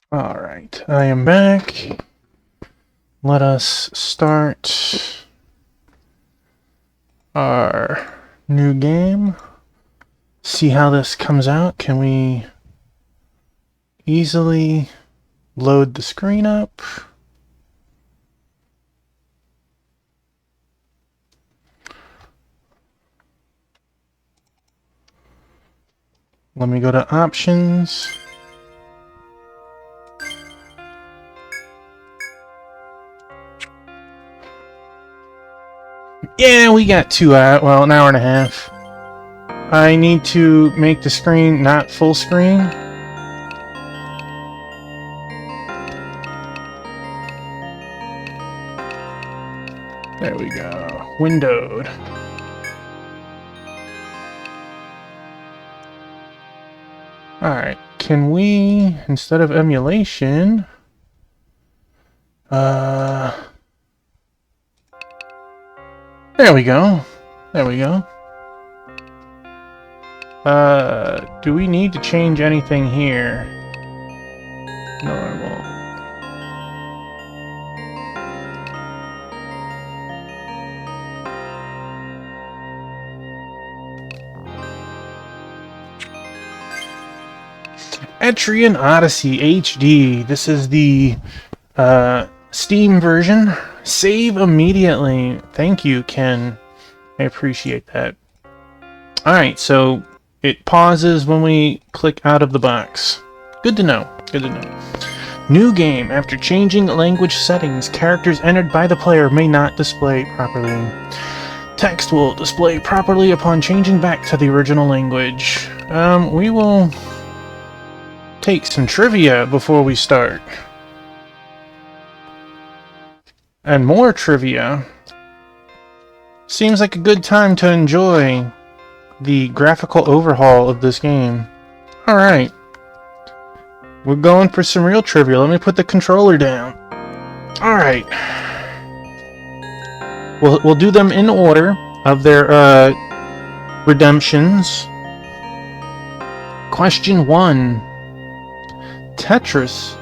Alright, I am back. Let us start our new game. See how this comes out. Can we easily load the screen up? Let me go to options. Yeah, we got an hour and a half. I need to make the screen not full screen. There we go. Windowed. Alright, can we, instead of emulation, there we go. There we go. Do we need to change anything here? Normal. Etrian Odyssey HD. This is the Steam version. Save immediately. Thank you, Ken. I appreciate that. Alright, so it pauses when we click out of the box. Good to know. Good to know. New game. After changing language settings, characters entered by the player may not display properly. Text will display properly upon changing back to the original language. We will take some trivia before we start. And more trivia. Seems like a good time to enjoy the graphical overhaul of this game. Alright. We're going for some real trivia. Let me put the controller down. Alright. We'll do them in order of their redemptions. Question 1. Tetris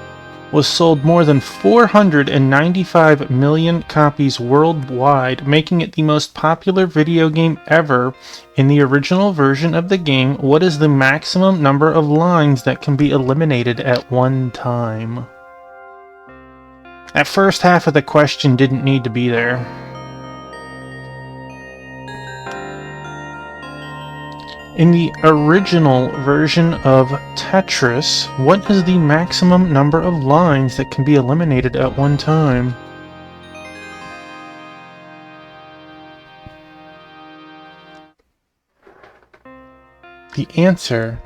was sold more than 495 million copies worldwide, making it the most popular video game ever. In the original version of the game, what is the maximum number of lines that can be eliminated at one time? That first half of the question didn't need to be there. In the original version of Tetris, what is the maximum number of lines that can be eliminated at one time? The answer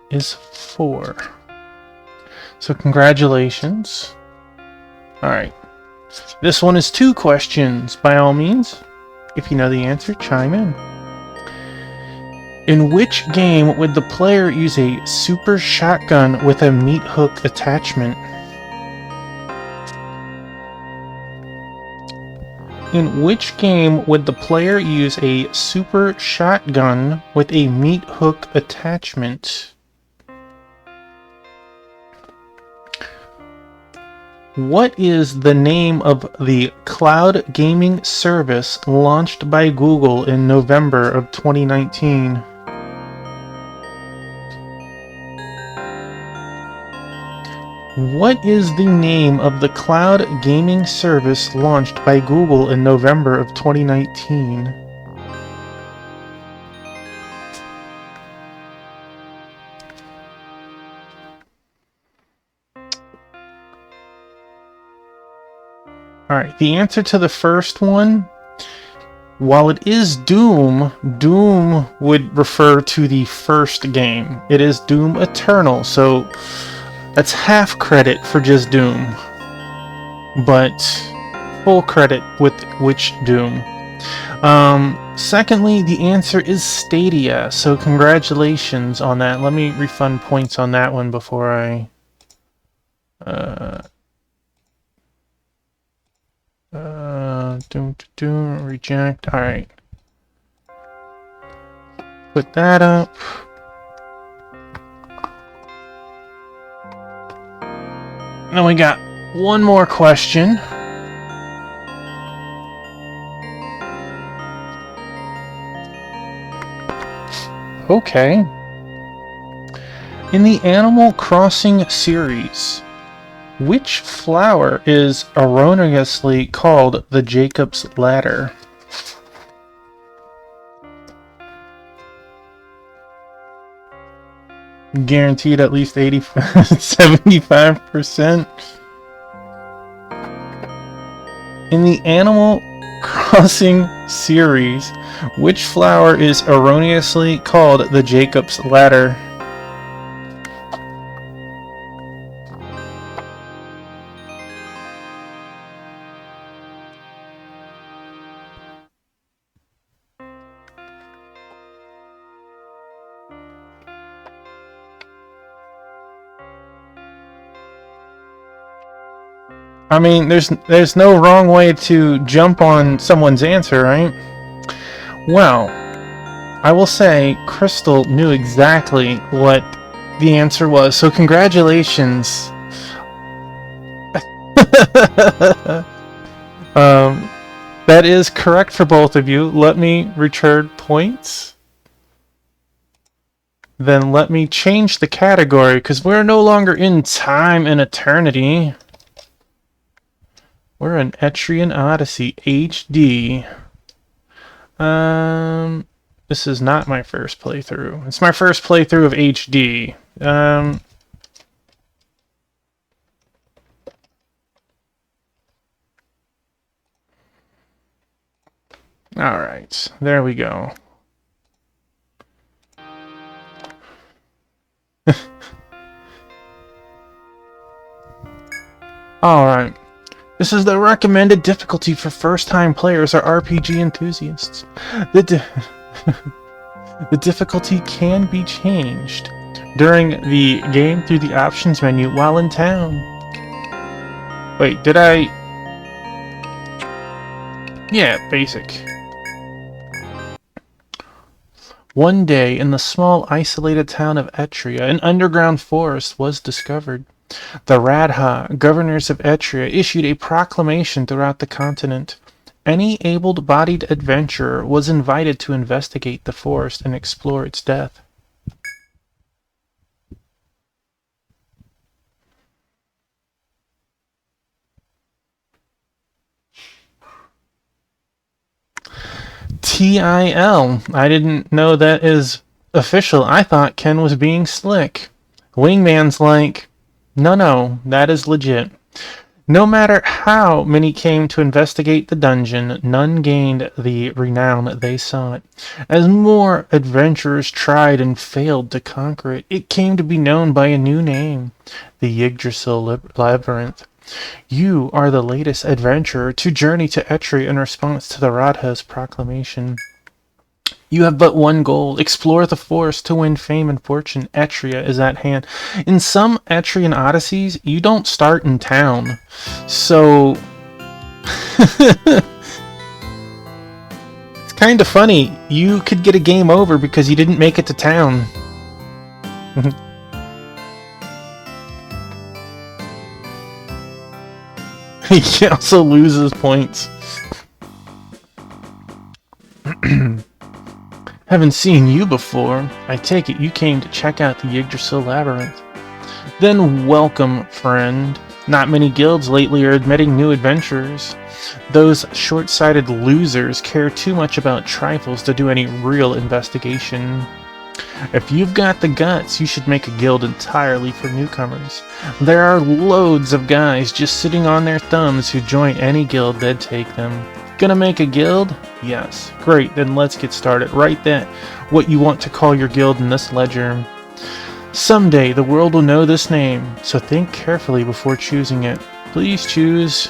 is 4. So congratulations. Alright. This one is 2 questions, by all means. If you know the answer, chime in. In which game would the player use a super shotgun with a meat hook attachment? In which game would the player use a super shotgun with a meat hook attachment? What is the name of the cloud gaming service launched by Google in November of 2019? What is the name of the cloud gaming service launched by Google in November of 2019? Alright, the answer to the first one, while it is Doom, Doom would refer to the first game. It is Doom Eternal, so that's half credit for just Doom, but full credit with which Doom. Secondly, the answer is Stadia, so congratulations on that. Let me refund points on that one before I... reject. Alright. Put that up. Then we got one more question. Okay. In the Animal Crossing series, which flower is erroneously called the Jacob's Ladder? Guaranteed at least 75%. In the Animal Crossing series, which flower is erroneously called the Jacob's Ladder? I mean, there's no wrong way to jump on someone's answer, right? Well, I will say Crystal knew exactly what the answer was, so congratulations. That is correct for both of you. Let me return points. Then let me change the category, because we're no longer in time and eternity. We're in Etrian Odyssey HD. This is not my first playthrough. It's my first playthrough of HD. Alright, there we go. Alright. This is the recommended difficulty for first-time players or RPG enthusiasts. The difficulty can be changed during the game through the options menu while in town. Wait, did I... Yeah, basic. One day, in the small, isolated town of Etria, an underground forest was discovered. The Radha, governors of Etria, issued a proclamation throughout the continent. Any able-bodied adventurer was invited to investigate the forest and explore its depth. TIL. I didn't know that is official. I thought Ken was being slick. Wingman's like, no, that is legit. No matter how many came to investigate the dungeon, none gained the renown they sought. As more adventurers tried and failed to conquer it, it came to be known by a new name, the Yggdrasil Labyrinth. You are the latest adventurer to journey to Etria in response to the Radha's proclamation. You have but one goal. Explore the forest to win fame and fortune. Etria is at hand. In some Etrian Odysseys, you don't start in town. So... it's kind of funny. You could get a game over because you didn't make it to town. He also loses points. Haven't seen you before. I take it you came to check out the Yggdrasil Labyrinth. Then welcome, friend. Not many guilds lately are admitting new adventurers. Those short-sighted losers care too much about trifles to do any real investigation. If you've got the guts, you should make a guild entirely for newcomers. There are loads of guys just sitting on their thumbs who join any guild that'd take them. Gonna make a guild? Yes. Great, then let's get started. Write that, what you want to call your guild in this ledger. Someday the world will know this name, so think carefully before choosing it. Please choose...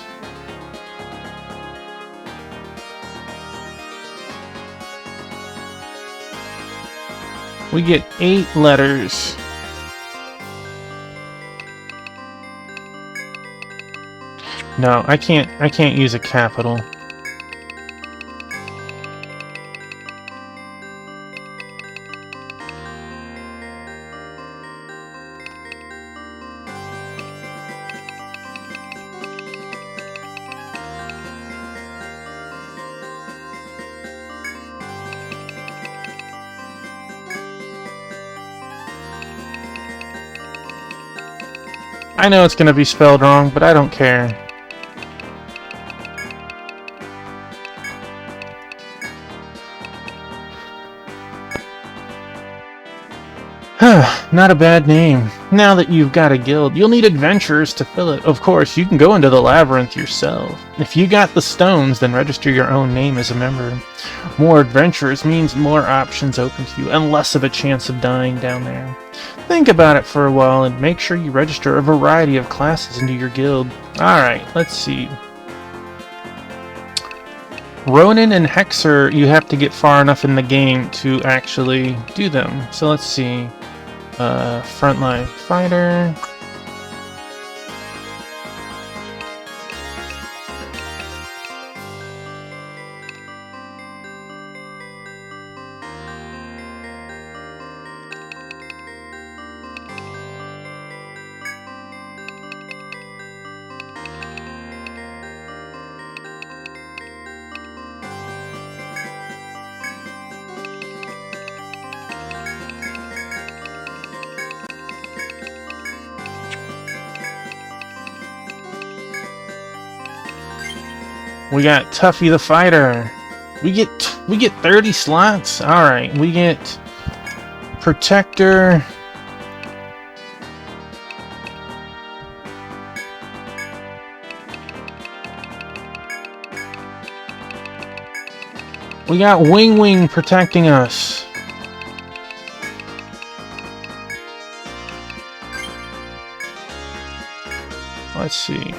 We get 8 letters. No, I can't use a capital. I know it's gonna be spelled wrong, but I don't care. Not a bad name. Now that you've got a guild, you'll need adventurers to fill it. Of course, you can go into the labyrinth yourself. If you got the stones, then register your own name as a member. More adventurers means more options open to you, and less of a chance of dying down there. Think about it for a while, and make sure you register a variety of classes into your guild. Alright, let's see. Ronin and Hexer, you have to get far enough in the game to actually do them. So let's see. Frontline fighter. We got Tuffy the Fighter. We get 30 slots. All right, we get Protector. We got Wing Wing protecting us. Let's see.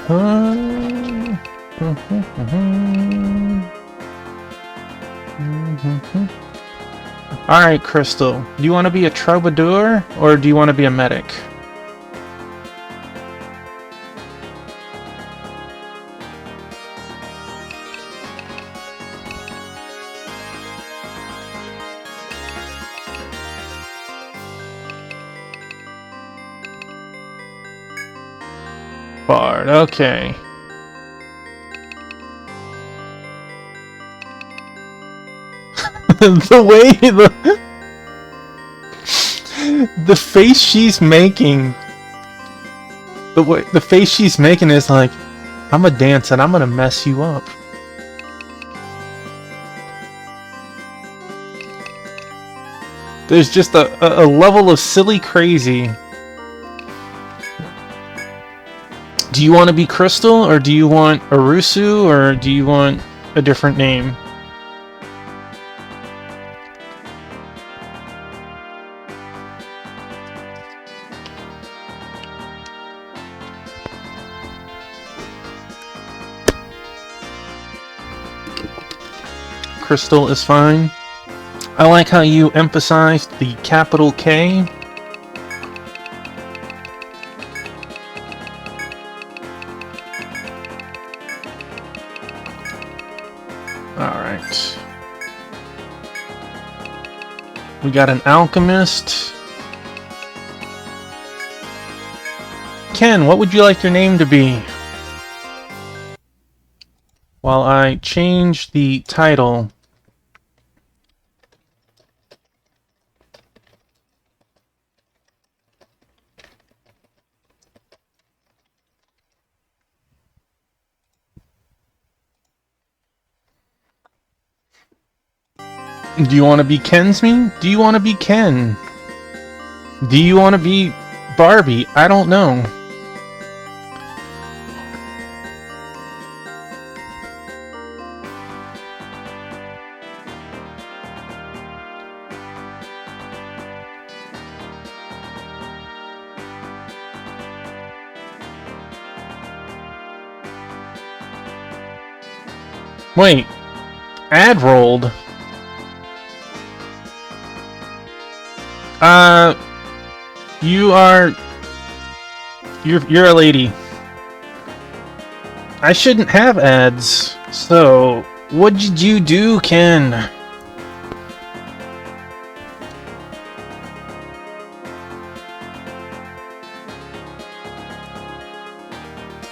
Alright, Crystal. Do you want to be a troubadour or do you want to be a medic? Bard, okay. The way the face she's making, the face she's making is like, I'm gonna dance and I'm gonna mess you up. There's just a level of silly crazy. Do you want to be Crystal, or do you want Arusu, or do you want a different name? Crystal is fine. I like how you emphasized the capital K. Alright. We got an alchemist. Ken, what would you like your name to be? While I change the title. Do you want to be Kensme? Do you want to be Ken? Do you want to be Barbie? I don't know. Wait, ad rolled. You're a lady. I shouldn't have ads. So, what did you do, Ken?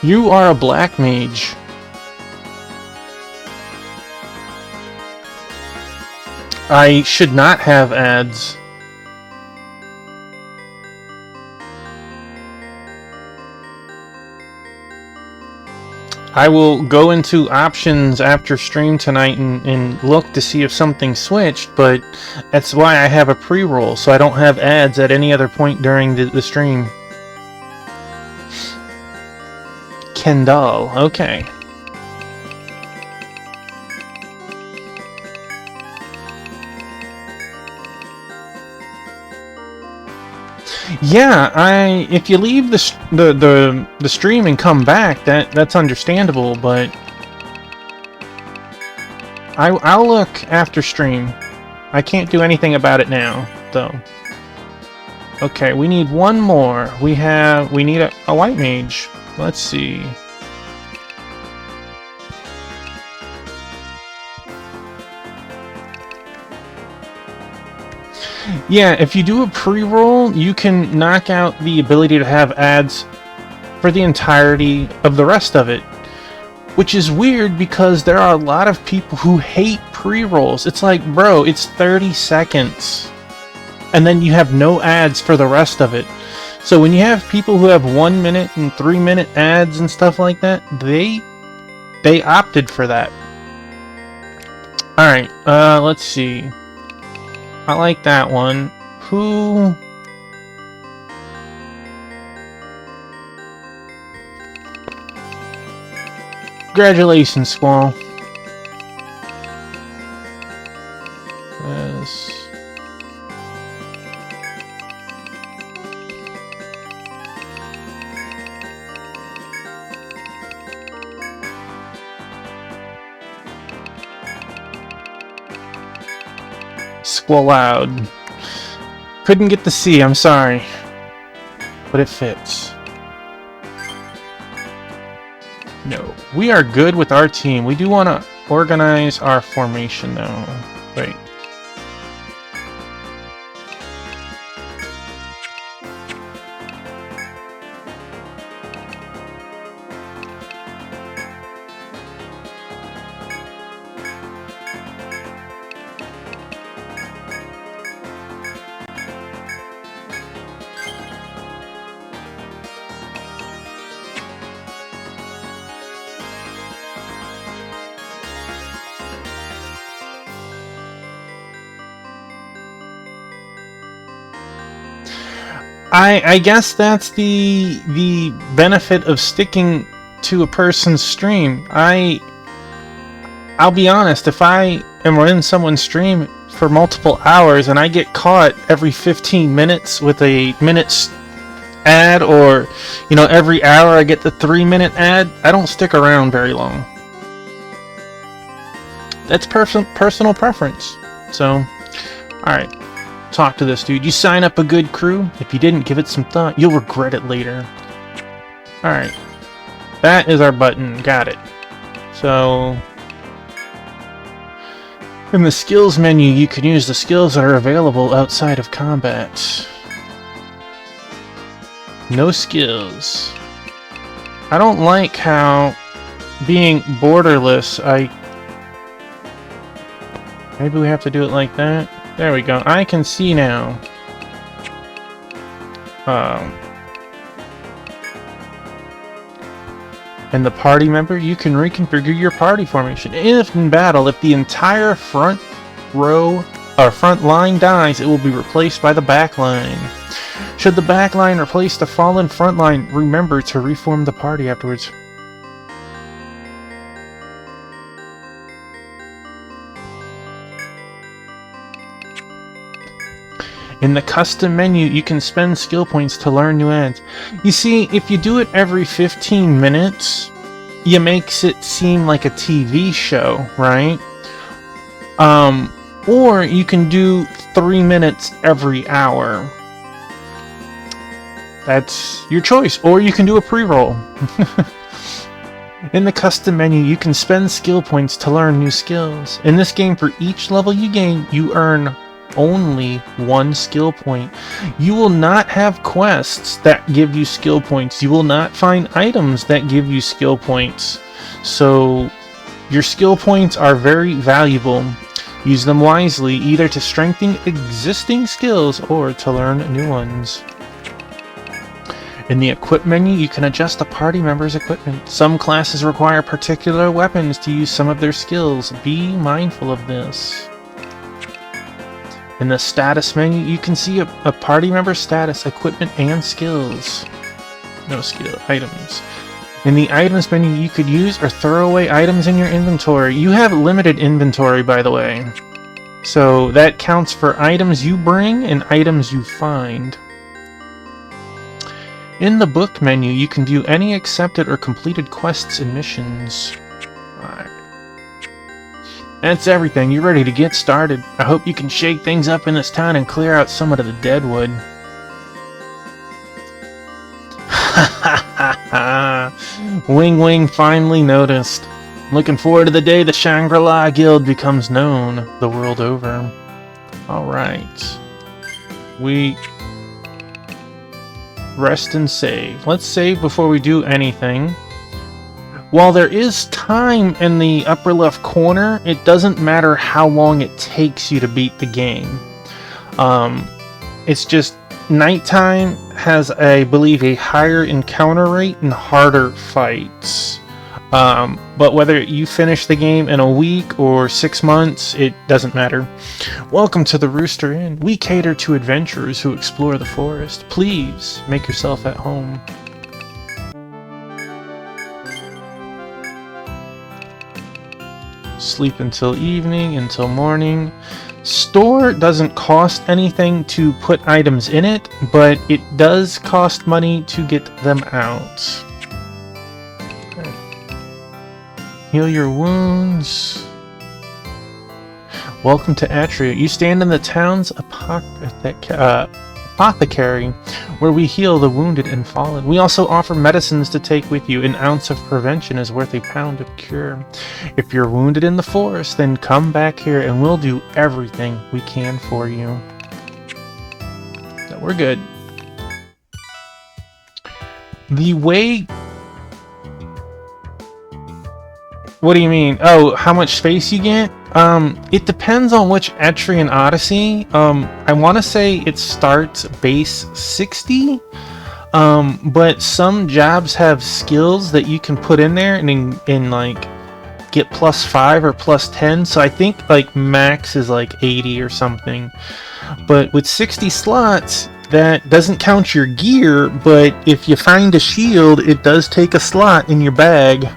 You are a black mage. I should not have ads. I will go into options after stream tonight and look to see if something switched, but that's why I have a pre-roll, so I don't have ads at any other point during the stream. Kendall, okay. Yeah, if you leave the stream and come back, that's understandable, but I'll look after stream. I can't do anything about it now, though. Okay, we need one more. We need a white mage. Let's see. Yeah, if you do a pre-roll, you can knock out the ability to have ads for the entirety of the rest of it. Which is weird because there are a lot of people who hate pre-rolls. It's like, bro, it's 30 seconds. And then you have no ads for the rest of it. So when you have people who have 1 minute and 3 minute ads and stuff like that, they opted for that. Alright, let's see. I like that one. Who... Congratulations, Squall. Yes. Squallowed. Couldn't get the C, I'm sorry. But it fits. No. We are good with our team. We do want to organize our formation, though. Wait. I guess that's the benefit of sticking to a person's stream. I'll be honest, if I am in someone's stream for multiple hours and I get caught every 15 minutes with a minute's ad, or every hour I get the 3-minute ad, I don't stick around very long. That's personal preference. So, alright. Talk to this dude. You sign up a good crew. If you didn't give it some thought, you'll regret it later. Alright. That is our button. Got it. So, in the skills menu, you can use the skills that are available outside of combat. No skills. I don't like how being borderless, maybe we have to do it like that. There we go. I can see now. And the party member, you can reconfigure your party formation. If in battle, if the entire front row or front line dies, it will be replaced by the back line. Should the back line replace the fallen front line, remember to reform the party afterwards. In the custom menu, you can spend skill points to learn new ads. You see, if you do it every 15 minutes, it makes it seem like a TV show, right? Or you can do 3 minutes every hour. That's your choice. Or you can do a pre-roll. In the custom menu, you can spend skill points to learn new skills. In this game, for each level you gain, you earn only 1 skill point. You will not have quests that give you skill points. You will not find items that give you skill points. So your skill points are very valuable. Use them wisely, either to strengthen existing skills or to learn new ones. In the equip menu, you can adjust the party member's equipment. Some classes require particular weapons to use some of their skills. Be mindful of this. In the status menu, you can see a party member's status, equipment, and skills. No skill items. In the items menu, you could use or throw away items in your inventory. You have limited inventory, by the way. So that counts for items you bring and items you find. In the book menu, you can view any accepted or completed quests and missions. Alright. That's everything. You're ready to get started. I hope you can shake things up in this town and clear out some of the deadwood. Ha ha ha ha! Wing Wing finally noticed. Looking forward to the day the Shangri-La Guild becomes known the world over. Alright. We rest and save. Let's save before we do anything. While there is time in the upper left corner, it doesn't matter how long it takes you to beat the game. It's just nighttime has, I believe, a higher encounter rate and harder fights. But whether you finish the game in a week or 6 months, it doesn't matter. Welcome to the Rooster Inn. We cater to adventurers who explore the forest. Please make yourself at home. Sleep until evening, until morning. Store doesn't cost anything to put items in it, but it does cost money to get them out. Heal your wounds. Welcome to Etrian. You stand in the town's apothecary, where we heal the wounded and fallen. We also offer medicines to take with you. An ounce of prevention is worth a pound of cure. If you're wounded in the forest, then come back here and we'll do everything we can for you. So we're good. The way... What do you mean? Oh, how much space you get? It depends on which Etrian Odyssey. I want to say it starts base 60. But some jobs have skills that you can put in there and like get +5 or +10. So I think like max is like 80 or something. But with 60 slots, that doesn't count your gear. But if you find a shield, it does take a slot in your bag.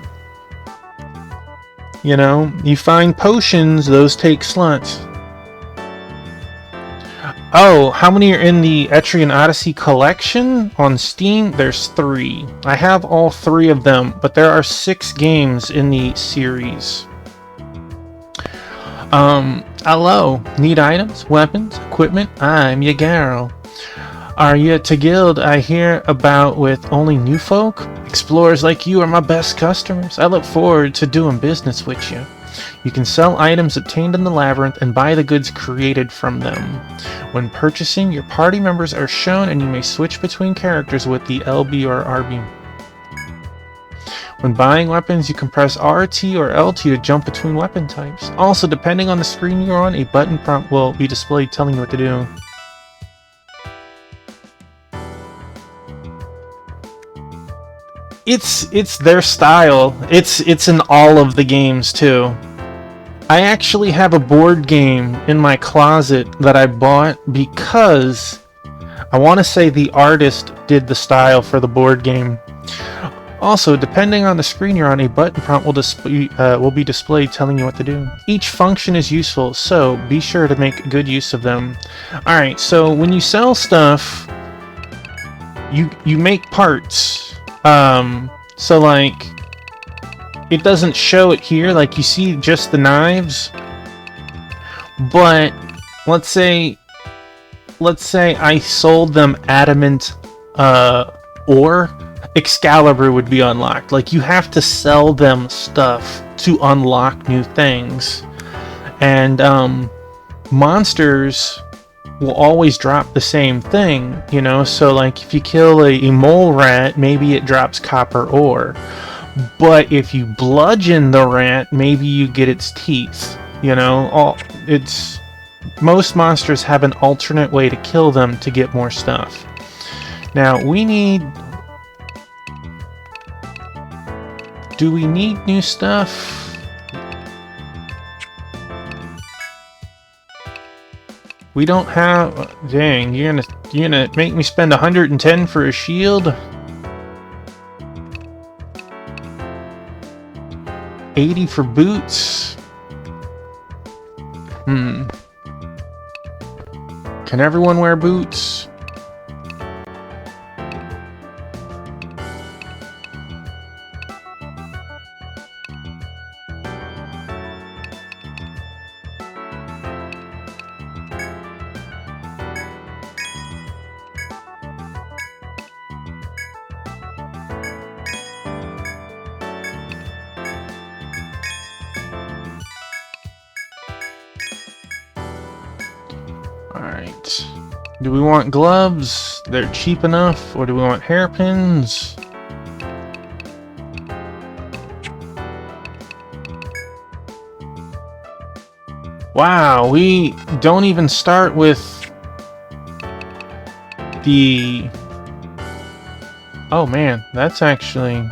You know, you find potions, those take slots. Oh, how many are in the Etrian Odyssey collection? On Steam, there's 3. I have all 3 of them, but there are 6 games in the series. Hello. Need items, weapons, equipment? I'm your girl. Are you to guild I hear about with only new folk? Explorers like you are my best customers. I look forward to doing business with you. You can sell items obtained in the labyrinth and buy the goods created from them. When purchasing, your party members are shown and you may switch between characters with the LB or RB. When buying weapons, you can press RT or LT to jump between weapon types. Also, depending on the screen you're on, a button prompt will be displayed telling you what to do. It's their style. It's in all of the games too. I actually have a board game in my closet that I bought because I want to say the artist did the style for the board game. Also, depending on the screen you're on, a button prompt will be displayed telling you what to do. Each function is useful, so be sure to make good use of them. Alright, so when you sell stuff, you make parts. So like, it doesn't show it here, like you see just the knives, but let's say I sold them adamant, ore, Excalibur would be unlocked. Like, you have to sell them stuff to unlock new things, and, monsters will always drop the same thing, you know, so like if you kill a mole rat, maybe it drops copper ore, but if you bludgeon the rat, maybe you get its teeth, you know. Most monsters have an alternate way to kill them to get more stuff. Now we need Do we need new stuff? We don't have... Dang, you're gonna make me spend 110 for a shield? 80 for boots? Can everyone wear boots? Alright. Do we want gloves? They're cheap enough. Or do we want hairpins? Wow, we don't even start with the... Oh man, that's actually...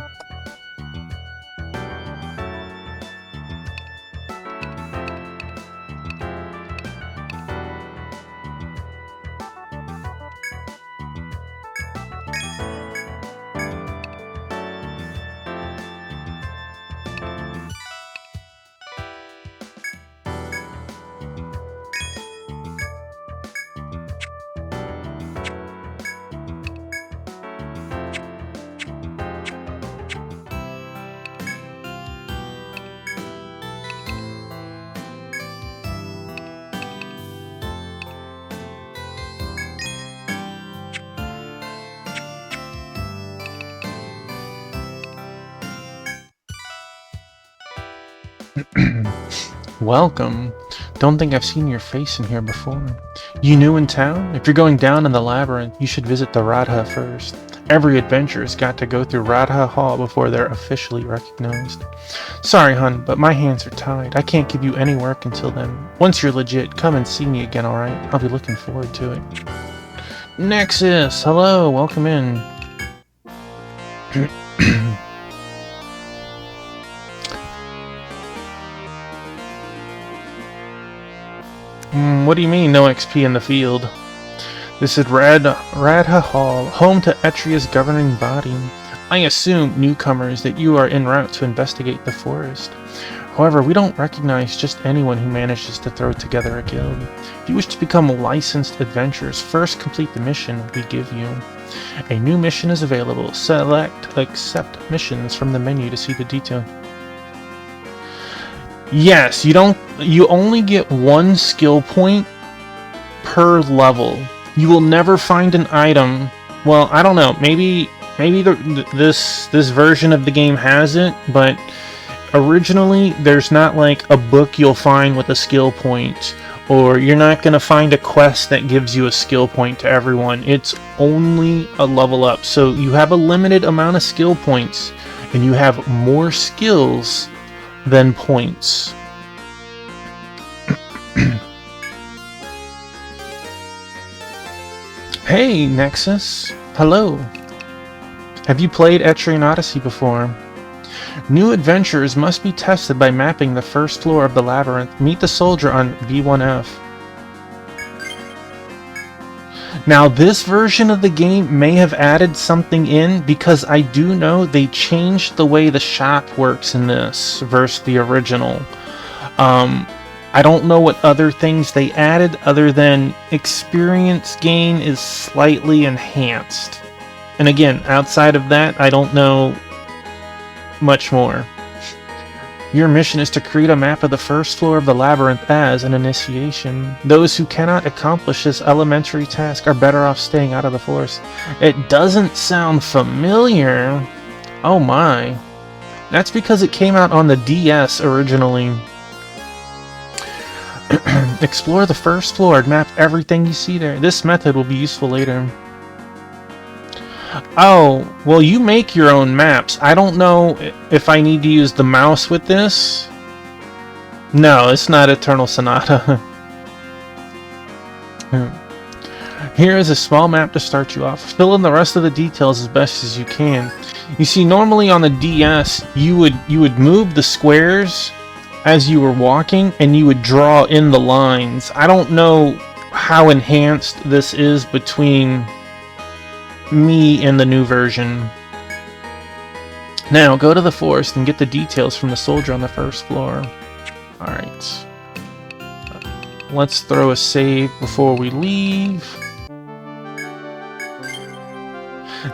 Welcome. Don't think I've seen your face in here before. You new in town? If you're going down in the labyrinth, you should visit the Radha first. Every adventurer's got to go through Radha Hall before they're officially recognized. Sorry, hun, but my hands are tied. I can't give you any work until then. Once you're legit, come and see me again, alright? I'll be looking forward to it. Nexus! Hello, welcome in. What do you mean, no XP in the field? This is Radha Hall, home to Etria's governing body. I assume, newcomers, that you are en route to investigate the forest. However, we don't recognize just anyone who manages to throw together a guild. If you wish to become licensed adventurers, first complete the mission we give you. A new mission is available. Select Accept Missions from the menu to see the detail. Yes, you only get one skill point per level. You will never find an item. Well, I don't know. Maybe this version of the game has it, but originally there's not like a book you'll find with a skill point, or you're not going to find a quest that gives you a skill point to everyone. It's only a level up. So you have a limited amount of skill points, and you have more skills than points. Hey, Nexus. Hello. Have you played Etrian Odyssey before? New adventurers must be tested by mapping the first floor of the labyrinth. Meet the soldier on B1F. Now, this version of the game may have added something in, because I do know they changed the way the shop works in this versus the original. I don't know what other things they added other than experience gain is slightly enhanced. And again, outside of that, I don't know much more. Your mission is to create a map of the first floor of the labyrinth as an initiation. Those who cannot accomplish this elementary task are better off staying out of the forest. It doesn't sound familiar. Oh my. That's because it came out on the DS originally. Explore the first floor and map everything you see there. This method will be useful later. Oh, well, you make your own maps. I don't know if I need to use the mouse with this. No, it's not Eternal Sonata. Here is a small map to start you off. Fill in the rest of the details as best as you can. You see, normally on the DS, you would move the squares as you were walking, and you would draw in the lines. I don't know how enhanced this is between me and the new version. Now, go to the forest and get the details from the soldier on the first floor. Alright. Let's throw a save before we leave.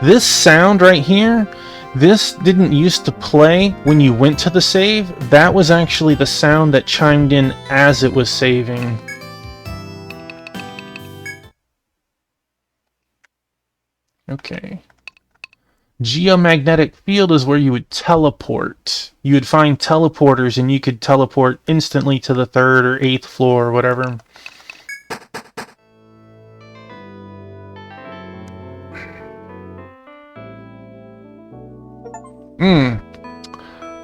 This sound right here, this didn't used to play when you went to the save. That was actually the sound that chimed in as it was saving. Okay. Geomagnetic field is where you would teleport. You would find teleporters and you could teleport instantly to the 3rd or 8th floor or whatever.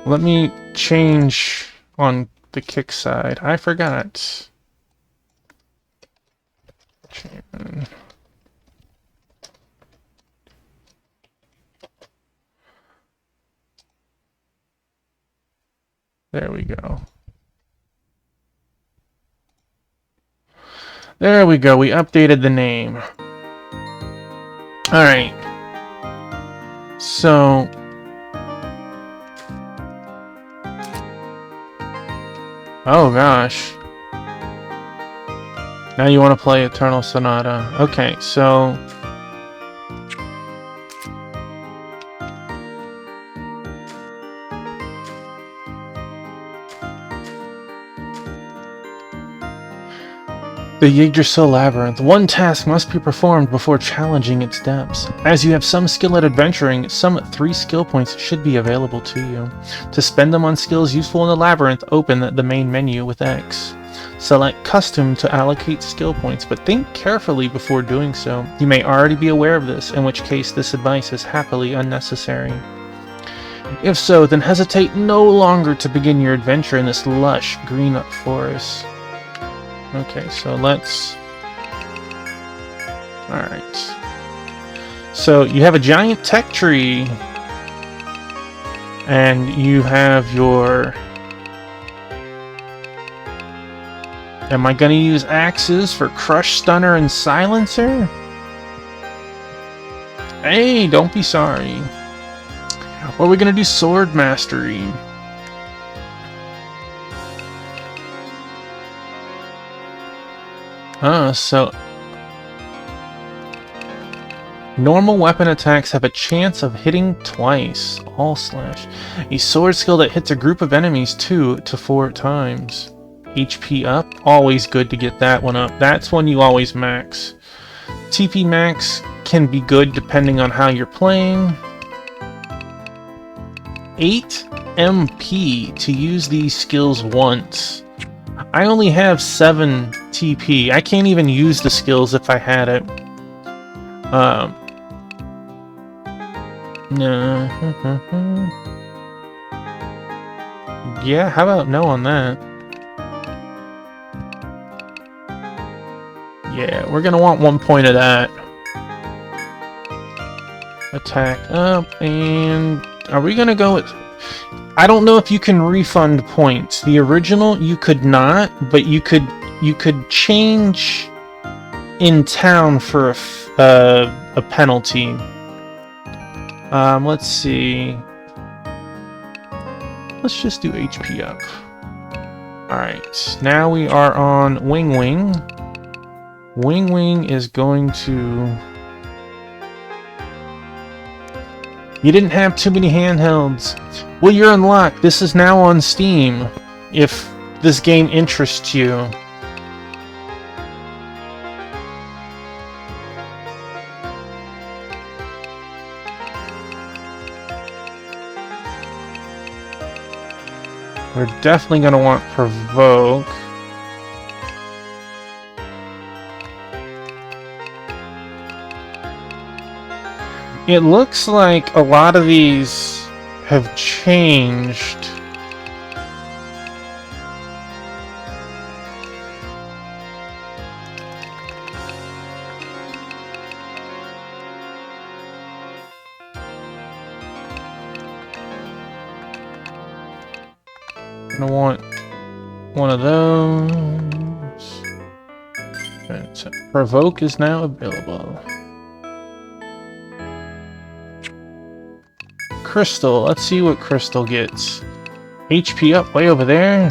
Let me change on the kick side. I forgot. There we go. There we go. We updated the name. Alright. So... oh gosh. Now you want to play Eternal Sonata. Okay, so... the Yggdrasil Labyrinth. One task must be performed before challenging its depths. As you have some skill at adventuring, some 3 skill points should be available to you. To spend them on skills useful in the labyrinth, open the main menu with X. Select Custom to allocate skill points, but think carefully before doing so. You may already be aware of this, in which case this advice is happily unnecessary. If so, then hesitate no longer to begin your adventure in this lush green forest. Okay, so let's... alright. So, you have a giant tech tree. And you have your... am I gonna use axes for Crush, Stunner, and Silencer? Hey, don't be sorry. Or are we gonna do Sword Mastery? So... normal weapon attacks have a chance of hitting twice. All slash. A sword skill that hits a group of enemies 2 to 4 times. HP up. Always good to get that one up. That's one you always max. TP max can be good depending on how you're playing. 8 MP to use these skills once. I only have 7 TP. I can't even use the skills if I had it. No. Yeah, how about no on that? Yeah, we're gonna want 1 point of that. Attack up, and... are we gonna go with... I don't know if you can refund points. The original, you could not, but you could change in town for a penalty. Let's see. Let's just do HP up. Alright, now we are on Wing Wing. Wing Wing is going to... you didn't have too many handhelds. Well, you're unlocked. This is now on Steam, if this game interests you. We're definitely going to want Provoke. It looks like a lot of these have changed. Gonna want one of those. Okay, so provoke is now available. Crystal. Let's see what Crystal gets. HP up way over there.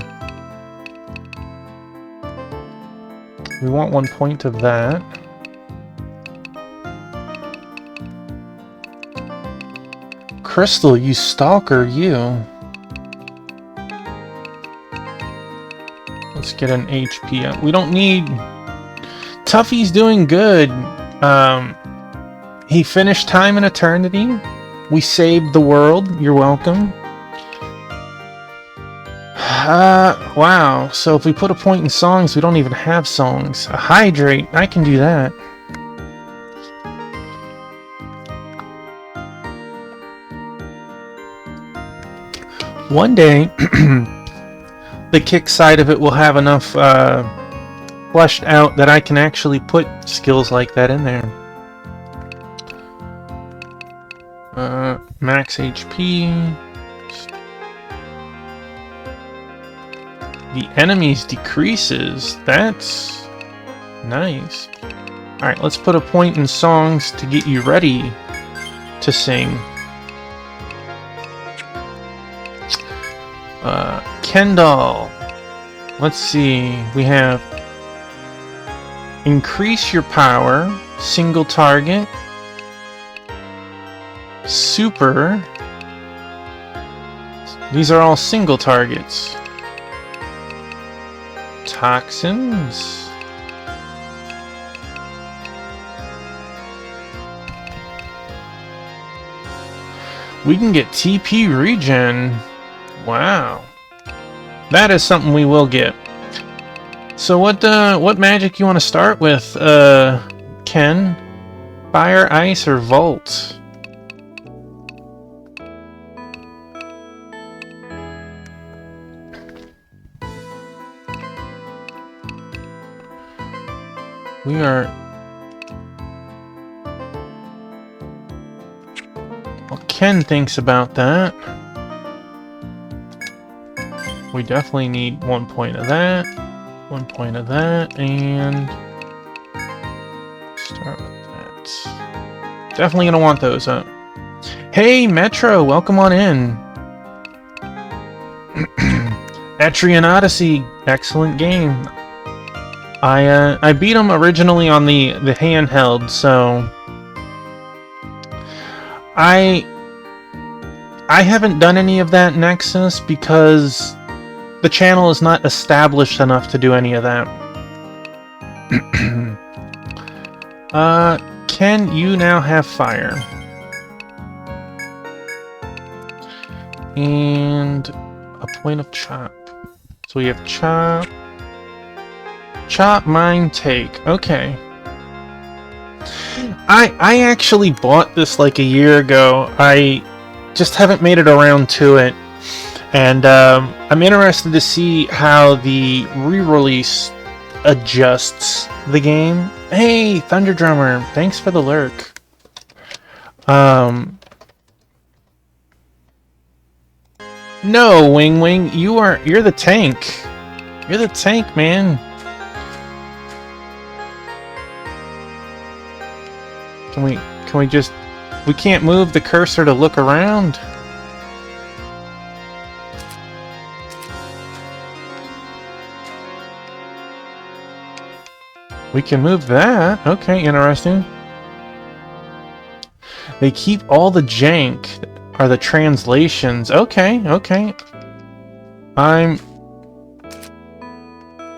We want 1 point of that. Crystal, you stalker, you. Let's get an HP up. We don't need... Tuffy's doing good. He finished Time and Eternity. We saved the world. You're welcome. Wow. So if we put a point in songs, we don't even have songs. A hydrate. I can do that. One day, the kick side of it will have enough fleshed out that I can actually put skills like that in there. Max HP. The enemies decreases. That's nice. Alright, let's put a point in songs to get you ready to sing. Kendall. Let's see. We have increase your power, single target, super. These are all single targets. Toxins. We can get TP regen. Wow. That is something we will get. So what magic you want to start with, Ken? Fire, ice, or Volt? We are... Well, Ken thinks about that. We definitely need 1 point of that, 1 point of that, and start with that. Definitely gonna want those up. Hey, Metro, welcome on in. Etrian Odyssey, excellent game. I beat him originally on the handheld, so I haven't done any of that Nexus because the channel is not established enough to do any of that. Ken, you now have fire. And a point of chop. So we have chop. Chop, mine, take. Okay. I actually bought this like a year ago. I just haven't made it around to it. And I'm interested to see how the re-release adjusts the game. Hey, Thunder Drummer, thanks for the lurk. No, Wing Wing, you're the tank. You're the tank, man. Can we just... We can't move the cursor to look around? We can move that. Okay, interesting. They keep all the jank, are the translations. Okay, okay. I'm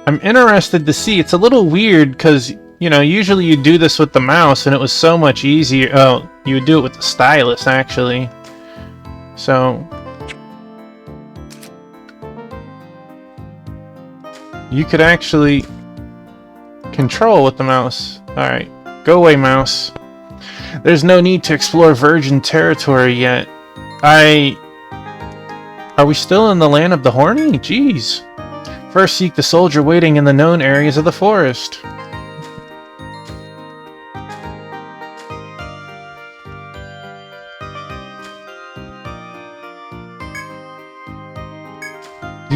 interested to see. It's a little weird because, you know, usually you do this with the mouse and it was so much easier. Oh, you would do it with the stylus, actually. So you could actually control with the mouse. Alright, go away, mouse. There's no need to explore virgin territory yet. Are we still in the land of the horny? Jeez. First seek the soldier waiting in the known areas of the forest.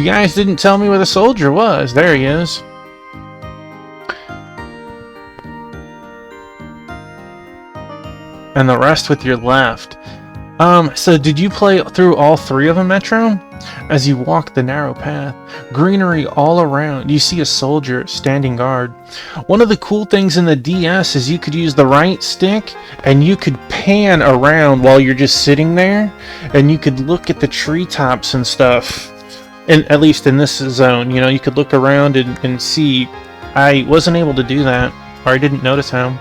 You guys didn't tell me where the soldier was. There he is. And the rest with your left. So did you play through all 3 of them, Metro? As you walk the narrow path, greenery all around, you see a soldier standing guard. One of the cool things in the DS is you could use the right stick and you could pan around while you're just sitting there, and you could look at the treetops and stuff. And at least in this zone, you know, you could look around and see. I wasn't able to do that, or I didn't notice how.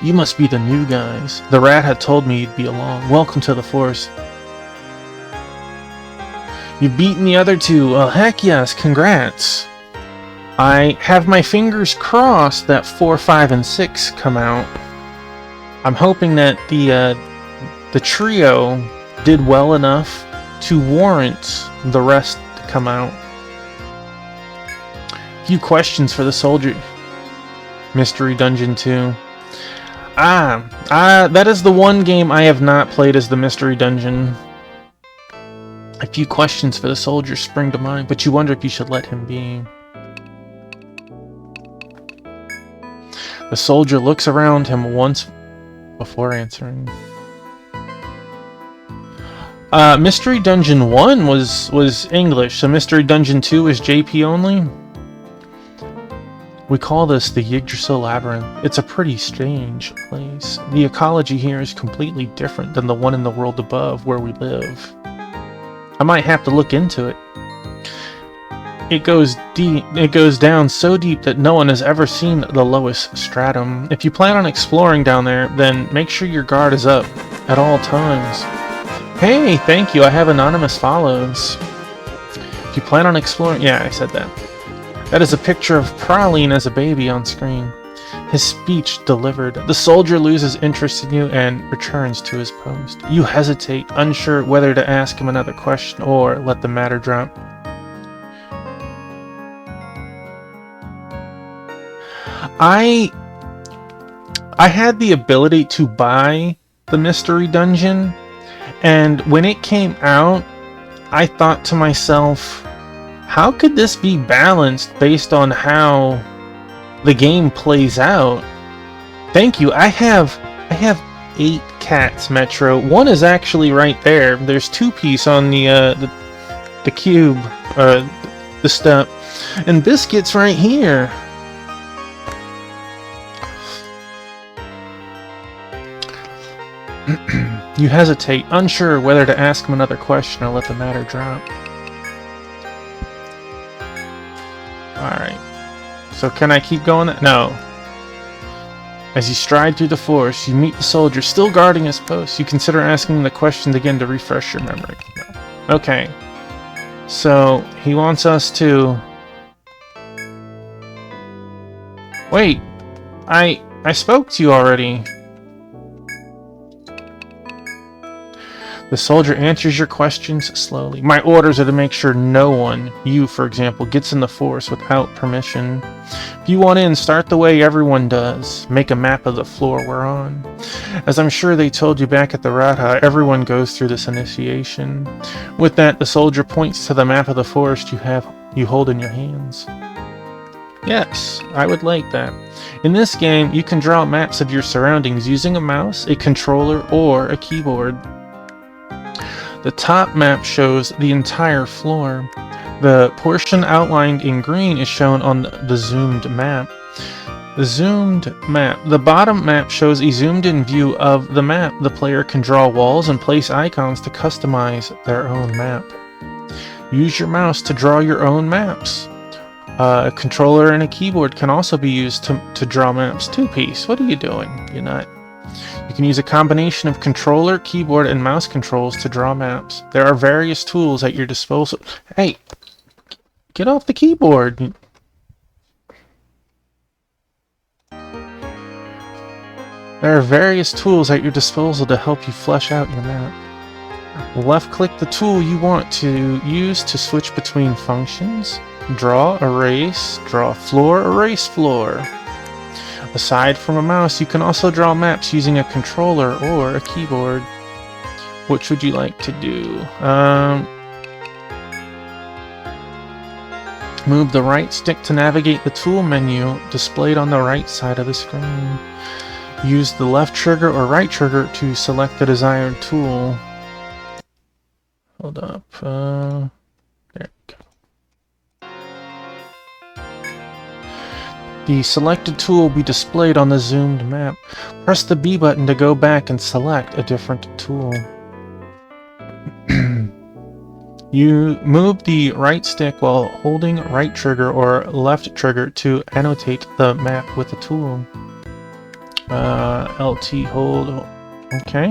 You must be the new guys. The rat had told me you'd be along. Welcome to the force. You've beaten the other 2. Well, heck yes, congrats. I have my fingers crossed that 4, 5, and 6 come out. I'm hoping that the trio did well enough to warrant the rest to come out. Few questions for the soldier. Mystery Dungeon 2. That is the one game I have not played as the Mystery Dungeon. A few questions for the soldier spring to mind, but you wonder if you should let him be. The soldier looks around him once before answering. Mystery Dungeon 1 was English, so Mystery Dungeon 2 is JP only. We call this the Yggdrasil Labyrinth. It's a pretty strange place. The ecology here is completely different than the one in the world above where we live. I might have to look into it. It goes deep. It goes down so deep that no one has ever seen the lowest stratum. If you plan on exploring down there, then make sure your guard is up at all times. Hey, thank you. I have anonymous follows. If you plan on exploring... Yeah, I said that. That is a picture of Praline as a baby on screen. His speech delivered. The soldier loses interest in you and returns to his post. You hesitate, unsure whether to ask him another question or let the matter drop. I had the ability to buy the Mystery Dungeon, and when it came out, I thought to myself, how could this be balanced based on how the game plays out? Thank you. I have 8 cats, Metro. One is actually right there. There's 2-piece on the cube, the step, and Biscuit's right here. You hesitate, unsure whether to ask him another question or let the matter drop. Alright. So can I keep going? No. As you stride through the forest, you meet the soldier still guarding his post. You consider asking him the questions again to refresh your memory. No. Okay. So he wants us to... Wait. I spoke to you already. The soldier answers your questions slowly. My orders are to make sure no one, you for example, gets in the forest without permission. If you want in, start the way everyone does. Make a map of the floor we're on. As I'm sure they told you back at the Radha, everyone goes through this initiation. With that, the soldier points to the map of the forest you hold in your hands. Yes, I would like that. In this game, you can draw maps of your surroundings using a mouse, a controller, or a keyboard. The top map shows the entire floor. The portion outlined in green is shown on the zoomed map. The bottom map shows a zoomed-in view of the map. The player can draw walls and place icons to customize their own map. Use your mouse to draw your own maps. A controller and a keyboard can also be used to draw maps. 2-piece. What are you doing, you nut? You can use a combination of controller, keyboard, and mouse controls to draw maps. There are various tools at your disposal. Hey, get off the keyboard. There are various tools at your disposal to help you flesh out your map. Left-click the tool you want to use to switch between functions. Draw, erase, draw floor, erase floor. Aside from a mouse, you can also draw maps using a controller or a keyboard. Which would you like to do? Move the right stick to navigate the tool menu displayed on the right side of the screen. Use the left trigger or right trigger to select the desired tool. Hold up. There we go. The selected tool will be displayed on the zoomed map. Press the B button to go back and select a different tool. You move the right stick while holding right trigger or left trigger to annotate the map with the tool. LT hold. Okay.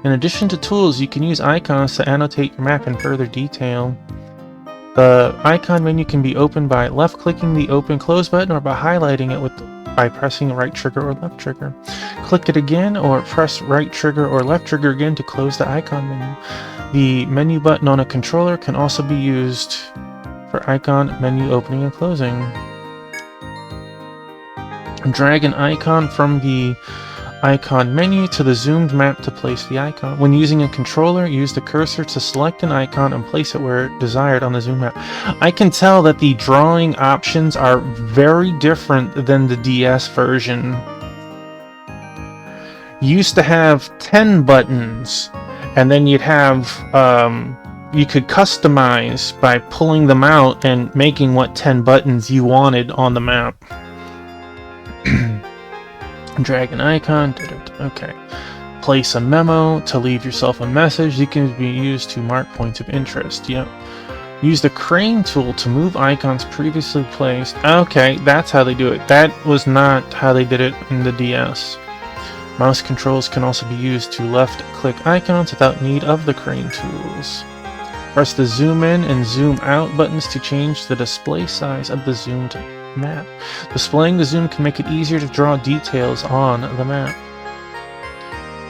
In addition to tools, you can use icons to annotate your map in further detail. The icon menu can be opened by left-clicking the open-close button or by highlighting it by pressing right trigger or left trigger. Click it again or press right trigger or left trigger again to close the icon menu. The menu button on a controller can also be used for icon menu opening and closing. Drag an icon from the icon menu to the zoomed map to place the icon. When using a controller, use the cursor to select an icon and place it where desired on the zoom map. I can tell that the drawing options are very different than the DS version. You used to have 10 buttons, and then you'd have, you could customize by pulling them out and making what 10 buttons you wanted on the map. Drag an icon. Okay. Place a memo to leave yourself a message. It can be used to mark points of interest. Yep. Use the crane tool to move icons previously placed. Okay, that's how they do it. That was not how they did it in the DS. Mouse controls can also be used to left-click icons without need of the crane tools. Press the zoom in and zoom out buttons to change the display size of the zoomed map. Displaying the zoom can make it easier to draw details on the map.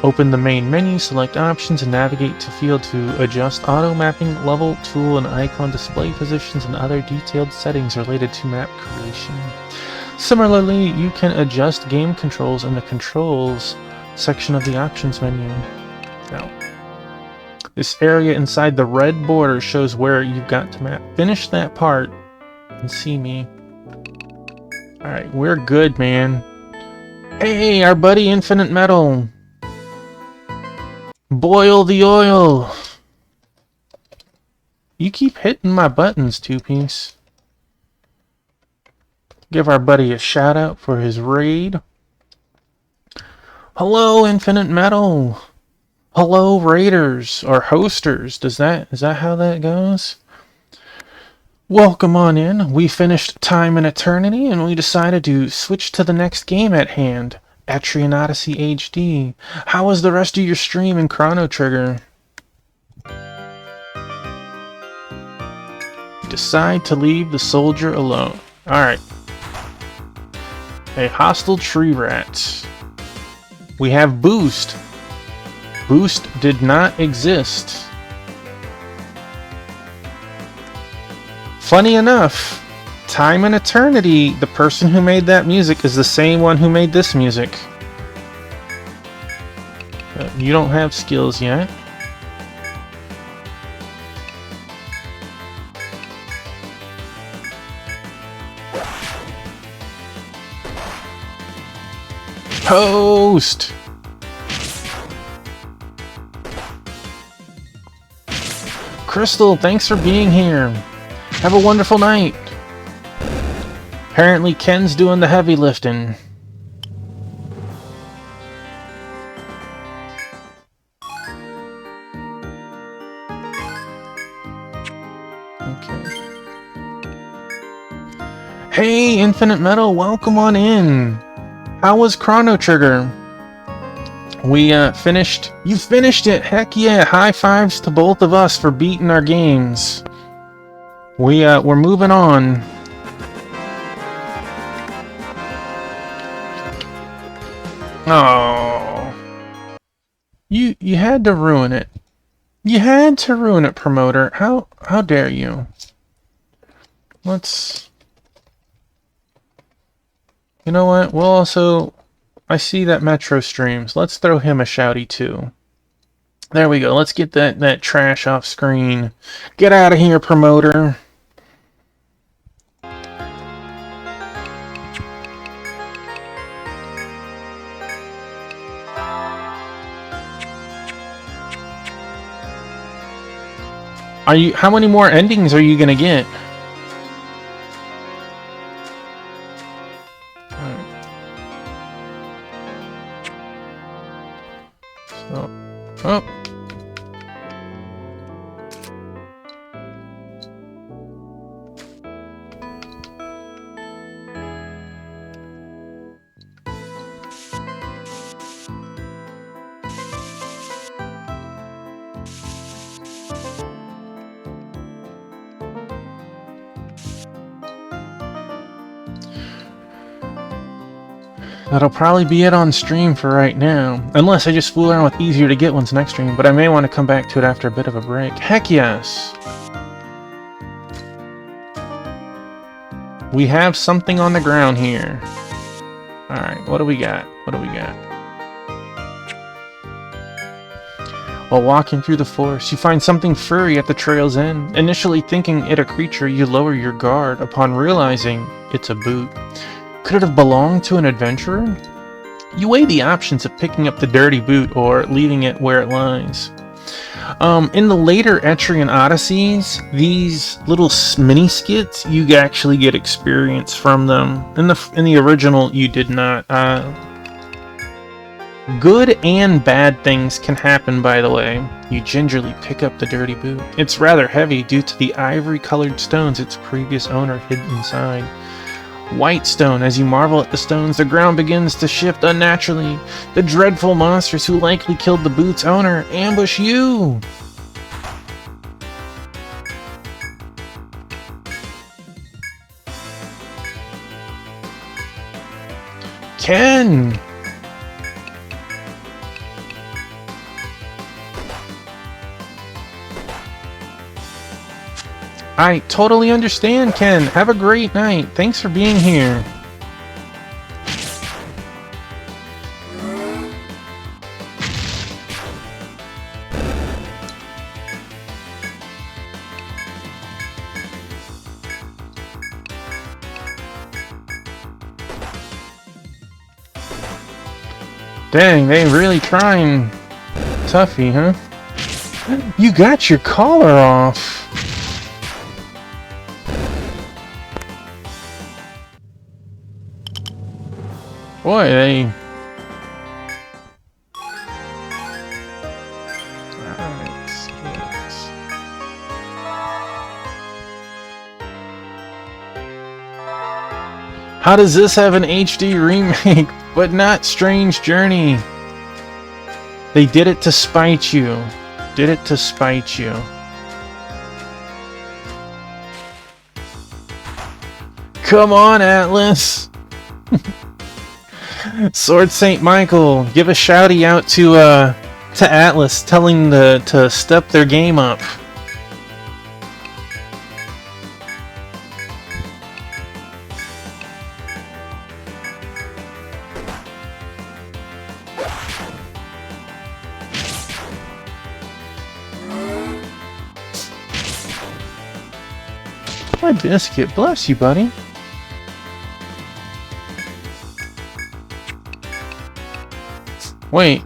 Open the main menu, select options, and navigate to field to adjust auto mapping, level, tool, and icon display positions, and other detailed settings related to map creation. Similarly, you can adjust game controls in the controls section of the options menu. Now, this area inside the red border shows where you've got to map. Finish that part and see me. Alright, we're good, man. Hey, our buddy Infinite Metal. Boil the oil. You keep hitting my buttons, two-piece. Give our buddy a shout out for his raid. Hello, Infinite Metal. Hello, raiders or hosters. Is that how that goes? Welcome on in. We finished Time and Eternity and we decided to switch to the next game at hand, Etrian Odyssey HD. How was the rest of your stream in Chrono Trigger? Decide to leave the soldier alone. Alright. A hostile tree rat. We have Boost. Boost did not exist. Funny enough, Time and Eternity, the person who made that music is the same one who made this music. You don't have skills yet. Toast! Crystal, thanks for being here. Have a wonderful night. Apparently Ken's doing the heavy lifting. Okay. Hey, Infinite Metal, welcome on in. How was Chrono Trigger? We finished. You finished it! Heck yeah! High fives to both of us for beating our games. We're moving on. Oh, you had to ruin it. You had to ruin it, promoter. How dare you? Let's. You know what? We'll also. I see that Metro streams. Let's throw him a shouty too. There we go. Let's get that trash off screen. Get out of here, promoter. How many more endings are you gonna get? So, oh. That'll probably be it on stream for right now. Unless I just fool around with easier to get ones next stream, but I may want to come back to it after a bit of a break. Heck yes! We have something on the ground here. Alright, what do we got? What do we got? While walking through the forest, you find something furry at the trail's end. Initially thinking it a creature, you lower your guard upon realizing it's a boot. Could it have belonged to an adventurer? You weigh the options of picking up the dirty boot or leaving it where it lies. In the later Etrian Odysseys, these little mini skits, you actually get experience from them. In the original, you did not. Good and bad things can happen, by the way. You gingerly pick up the dirty boot. It's rather heavy due to the ivory-colored stones its previous owner hid inside. White stone. As you marvel at the stones, the ground begins to shift unnaturally. The dreadful monsters who likely killed the boot's owner ambush you. Ken! I totally understand, Ken. Have a great night. Thanks for being here. Dang, they really trying toughy, huh? You got your collar off. Boy, they... Alright, skills. How does this have an HD remake, but not Strange Journey? They did it to spite you. Did it to spite you. Come on, Atlas! Sword Saint Michael, give a shouty out to Atlas, telling to step their game up. My biscuit, bless you, buddy. Wait.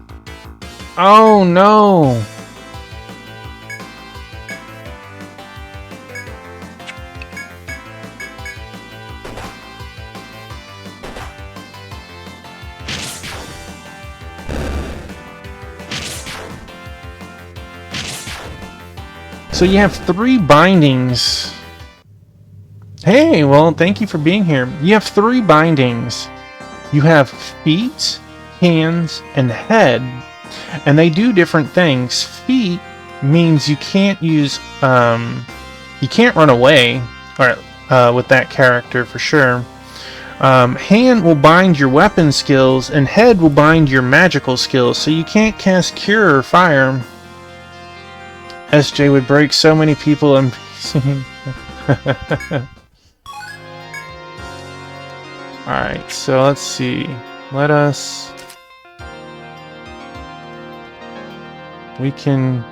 Oh no. So you have 3 bindings. Hey, well, thank you for being here. You have 3 bindings. You have feet, hands, and head, and they do different things. Feet means you can't use, you can't run away, or with that character for sure. Hand will bind your weapon skills, and head will bind your magical skills, so you can't cast Cure or Fire. SJ would break so many people and... Alright, so let's see. Let us... We can...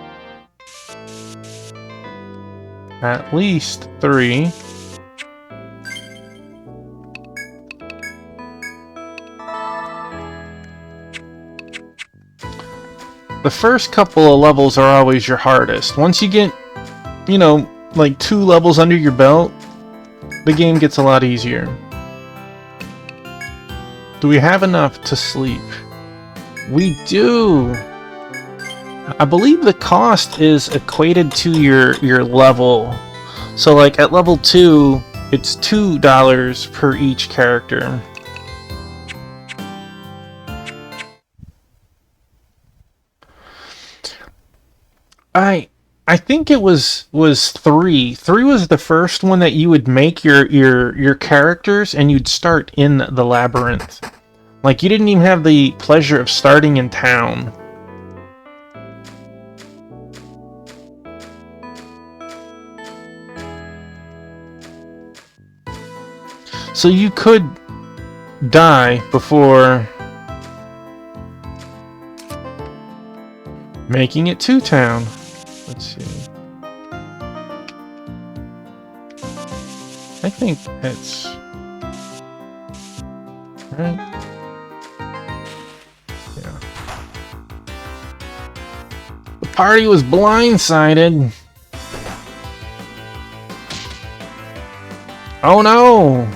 At least 3. The first couple of levels are always your hardest. Once you get you know, like 2 levels under your belt, the game gets a lot easier. Do we have enough to sleep? We do! I believe the cost is equated to your level. So like at level 2, it's $2 per each character. I think it was 3. 3 was the first one that you would make your characters and you'd start in the labyrinth. Like you didn't even have the pleasure of starting in town. So you could die before making it to town. Let's see. I think that's right. Yeah. The party was blindsided. Oh no!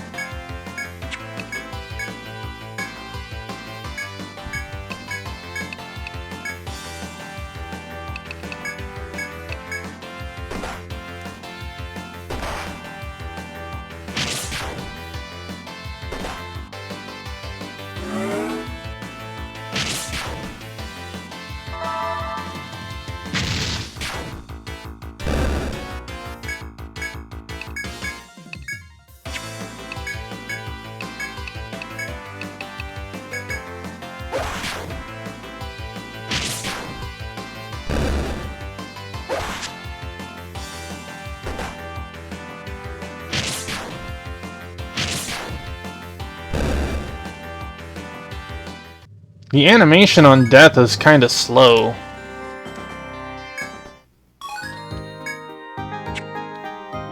The animation on death is kind of slow.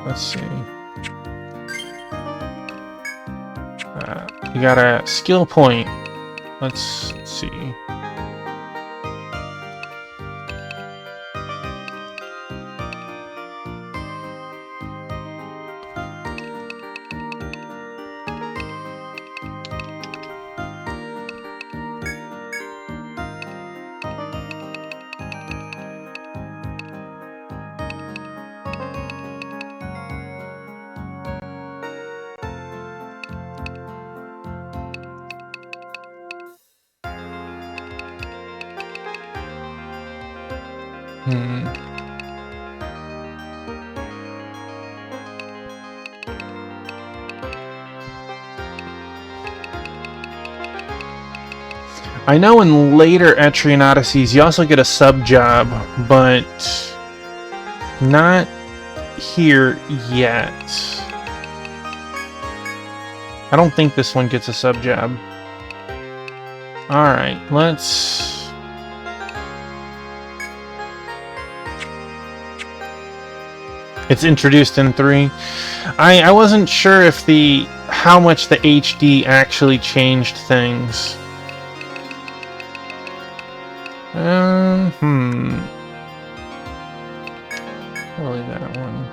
Let's see. You got a skill point. Let's see. I know in later Etrian Odysseys you also get a sub-job, but not here yet. I don't think this one gets a sub-job. Alright, let's... It's introduced in 3. I wasn't sure if how much the HD actually changed things. Probably that one.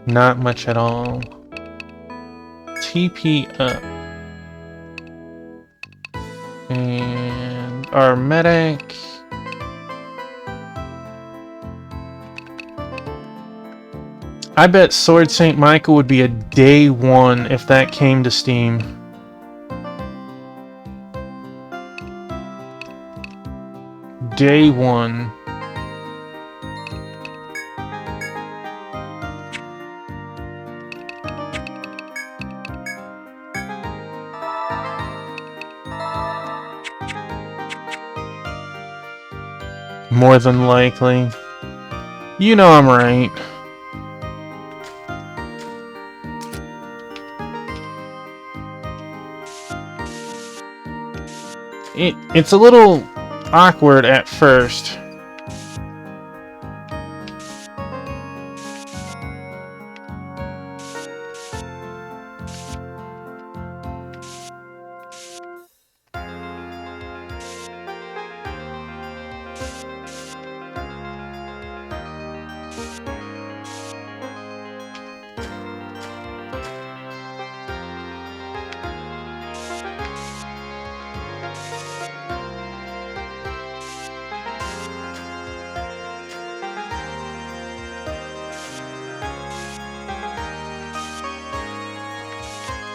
Not much at all. TP up. And our medic. I bet Sword St. Michael would be a day 1 if that came to Steam. Day 1. More than likely. You know I'm right. It's a little awkward at first.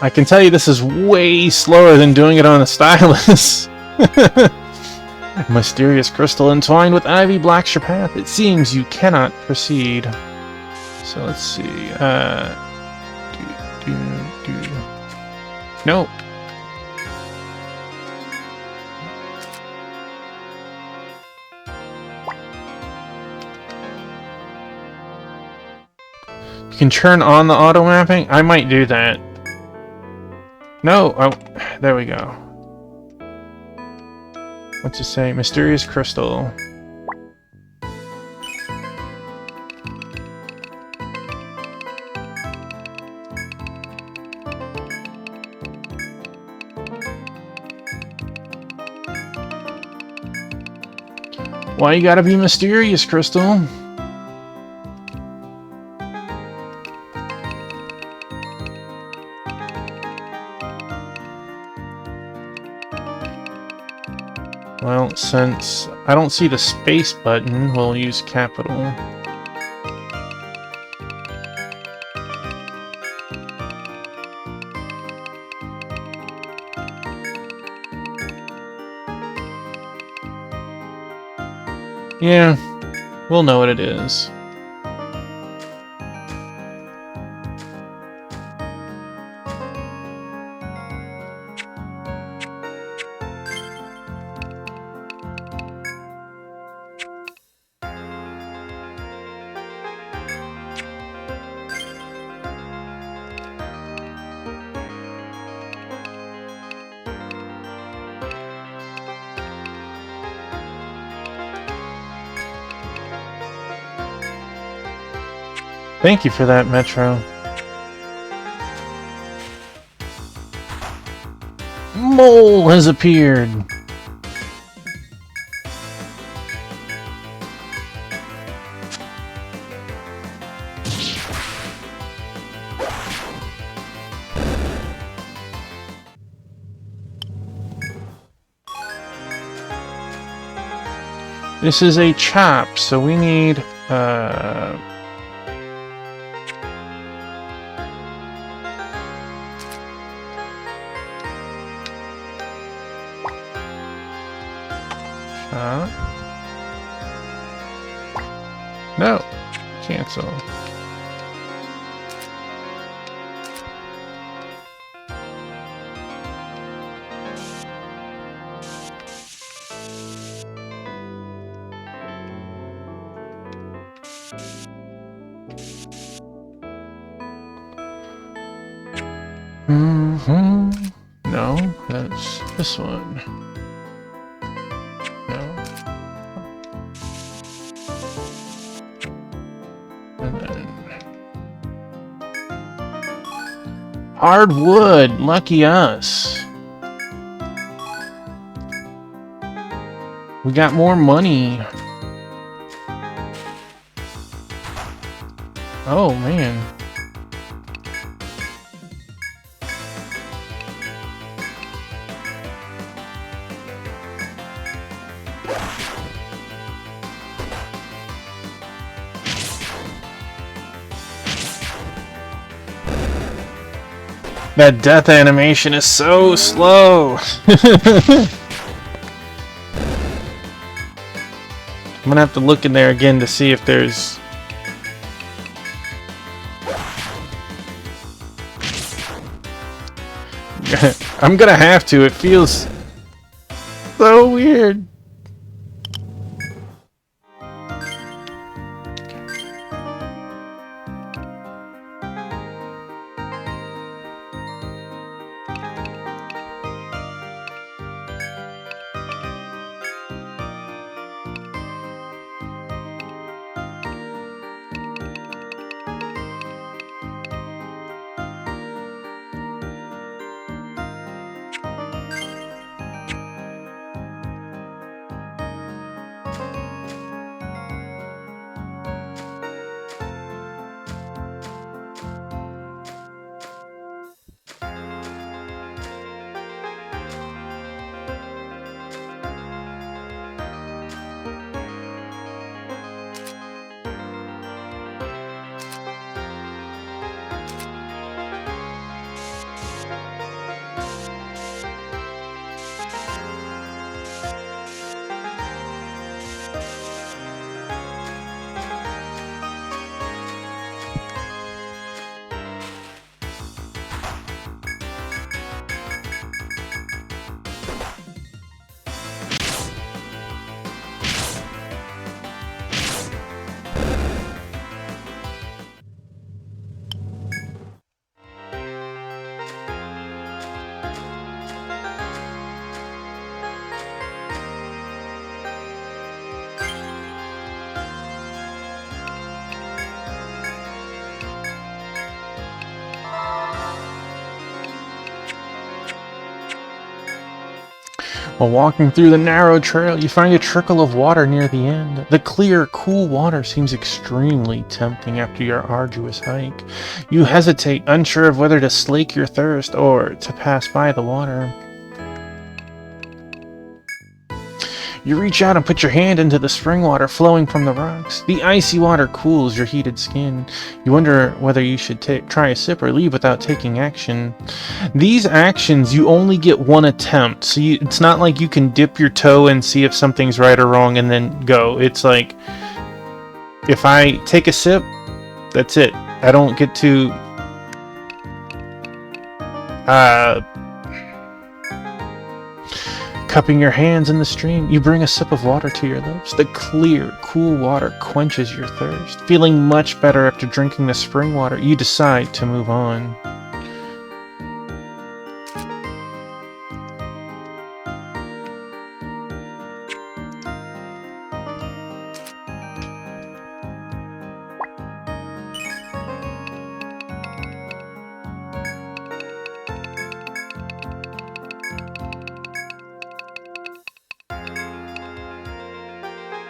I can tell you this is way slower than doing it on the stylus. Mysterious crystal entwined with ivy blocks your path. It seems you cannot proceed. So let's see. Nope. You can turn on the auto mapping. I might do that. No. Oh, there we go. What's it say? Mysterious crystal. Why you gotta be mysterious, Crystal? Well, since I don't see the space button, we'll use capital. Yeah, we'll know what it is. Thank you for that, Metro. Mole has appeared. This is a chop, so we need no, cancel. No, that's this one. No. And then hardwood, lucky us. We got more money. Oh man. That death animation is so slow. I'm gonna have to look in there again to see if there's... I'm gonna have to. It feels so weird. While walking through the narrow trail, you find a trickle of water near the end. The clear, cool water seems extremely tempting after your arduous hike. You hesitate, unsure of whether to slake your thirst or to pass by the water. You reach out and put your hand into the spring water flowing from the rocks. The icy water cools your heated skin. You wonder whether you should try a sip or leave without taking action. These actions, you only get one attempt, so it's not like you can dip your toe and see if something's right or wrong and then go. It's like, if I take a sip, that's it. I don't get to... Cupping your hands in the stream, you bring a sip of water to your lips. The clear, cool water quenches your thirst. Feeling much better after drinking the spring water, you decide to move on.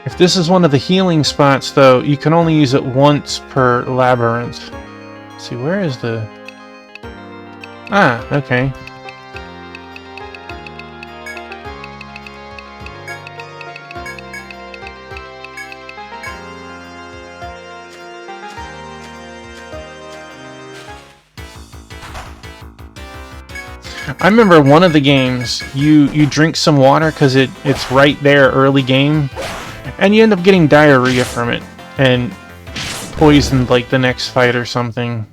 If this is one of the healing spots, though, you can only use it once per labyrinth. Let's see, where is the... Ah, okay. I remember one of the games, you drink some water because it's right there early game, and you end up getting diarrhea from it, and poisoned like the next fight or something.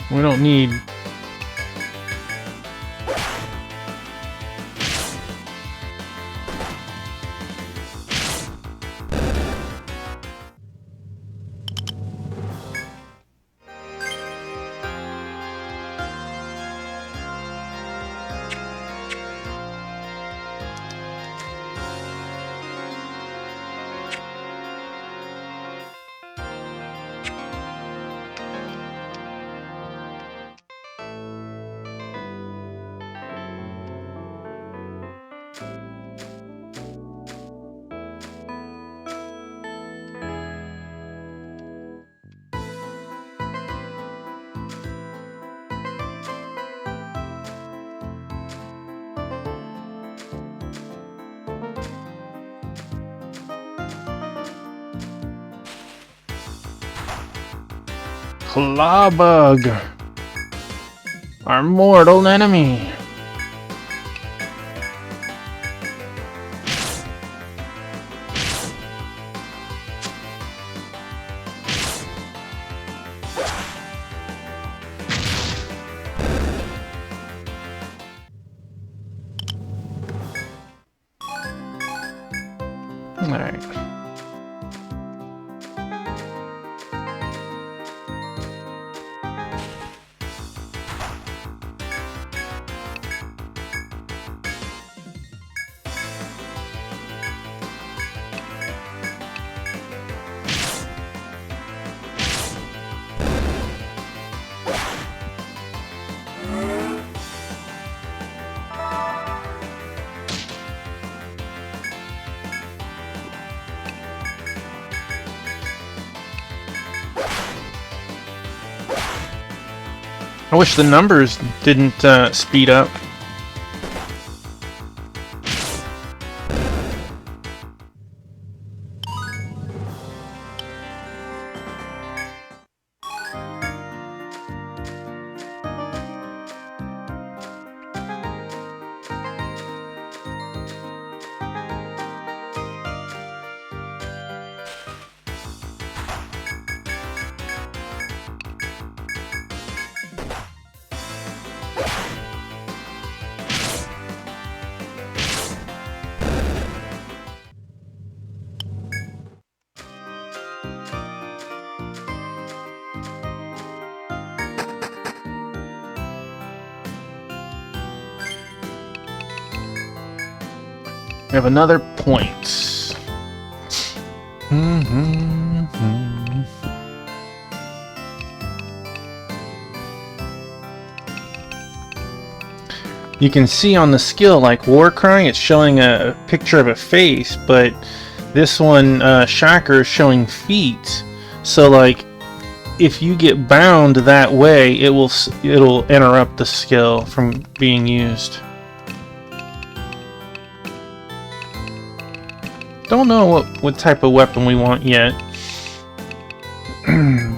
We don't need... Clawbug! Our mortal enemy! Alright. I wish the numbers didn't speed up. have another point. You can see on the skill, like Warcry, it's showing a picture of a face, but this one, Shocker, is showing feet. So, like, if you get bound that way, it'll interrupt the skill from being used. Don't know what type of weapon we want yet,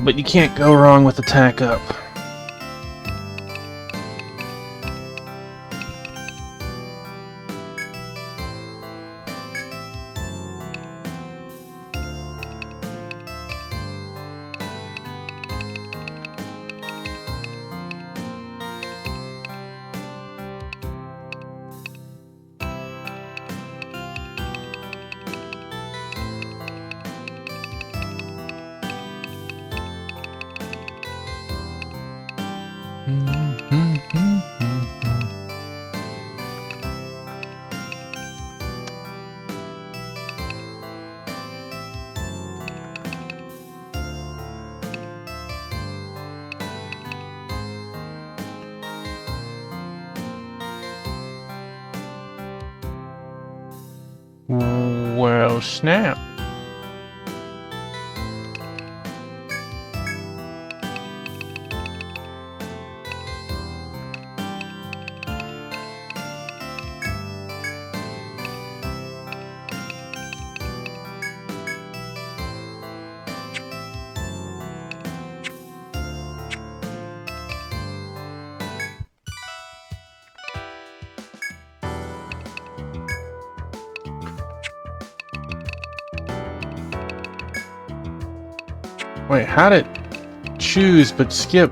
but you can't go wrong with attack up. Well, snap. Wait, how'd it choose but skip?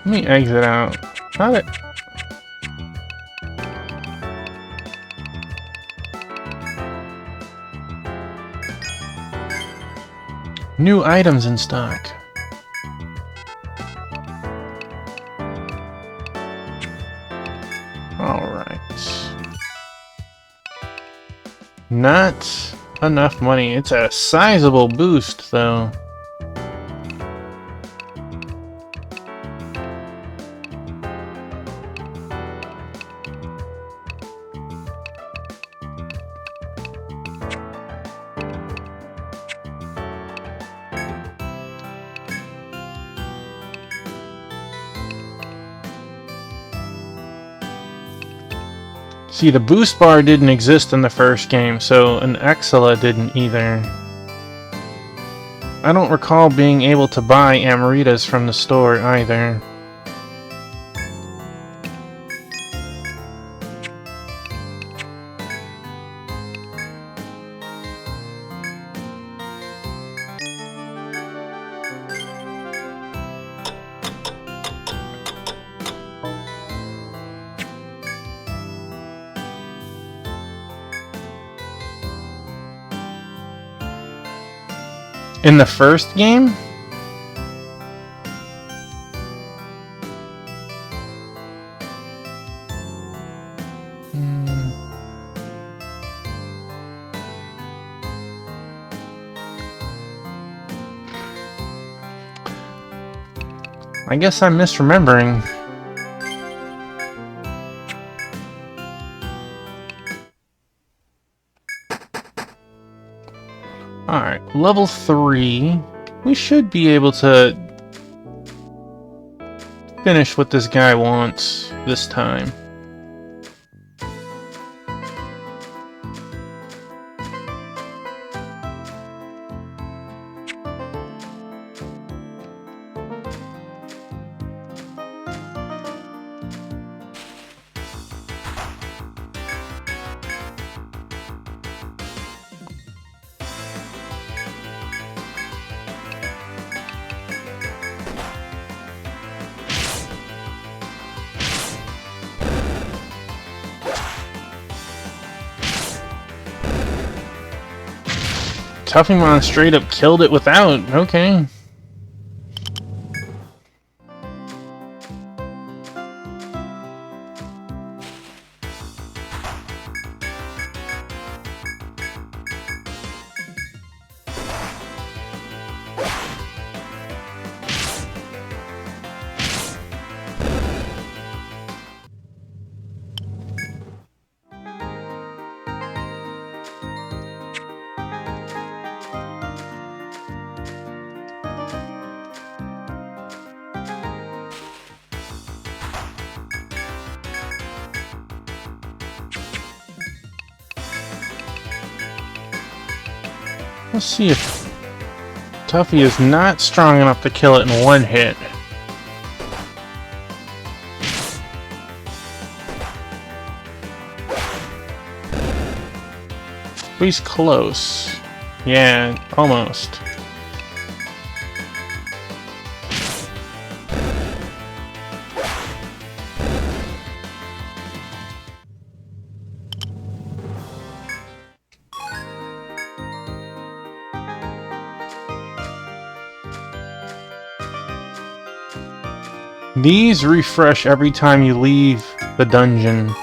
Let me exit out. How'd it? New items in stock. Alright. Not enough money. It's a sizable boost, though. See, the boost bar didn't exist in the first game, so an Exila didn't either. I don't recall being able to buy Amaritas from the store either. In the first game? I guess I'm misremembering. Alright, level 3. We should be able to finish what this guy wants this time. Tuffymon straight up killed it without. Okay. Let's see if Tuffy is not strong enough to kill it in one hit. But he's close. Yeah, almost. These refresh every time you leave the dungeon.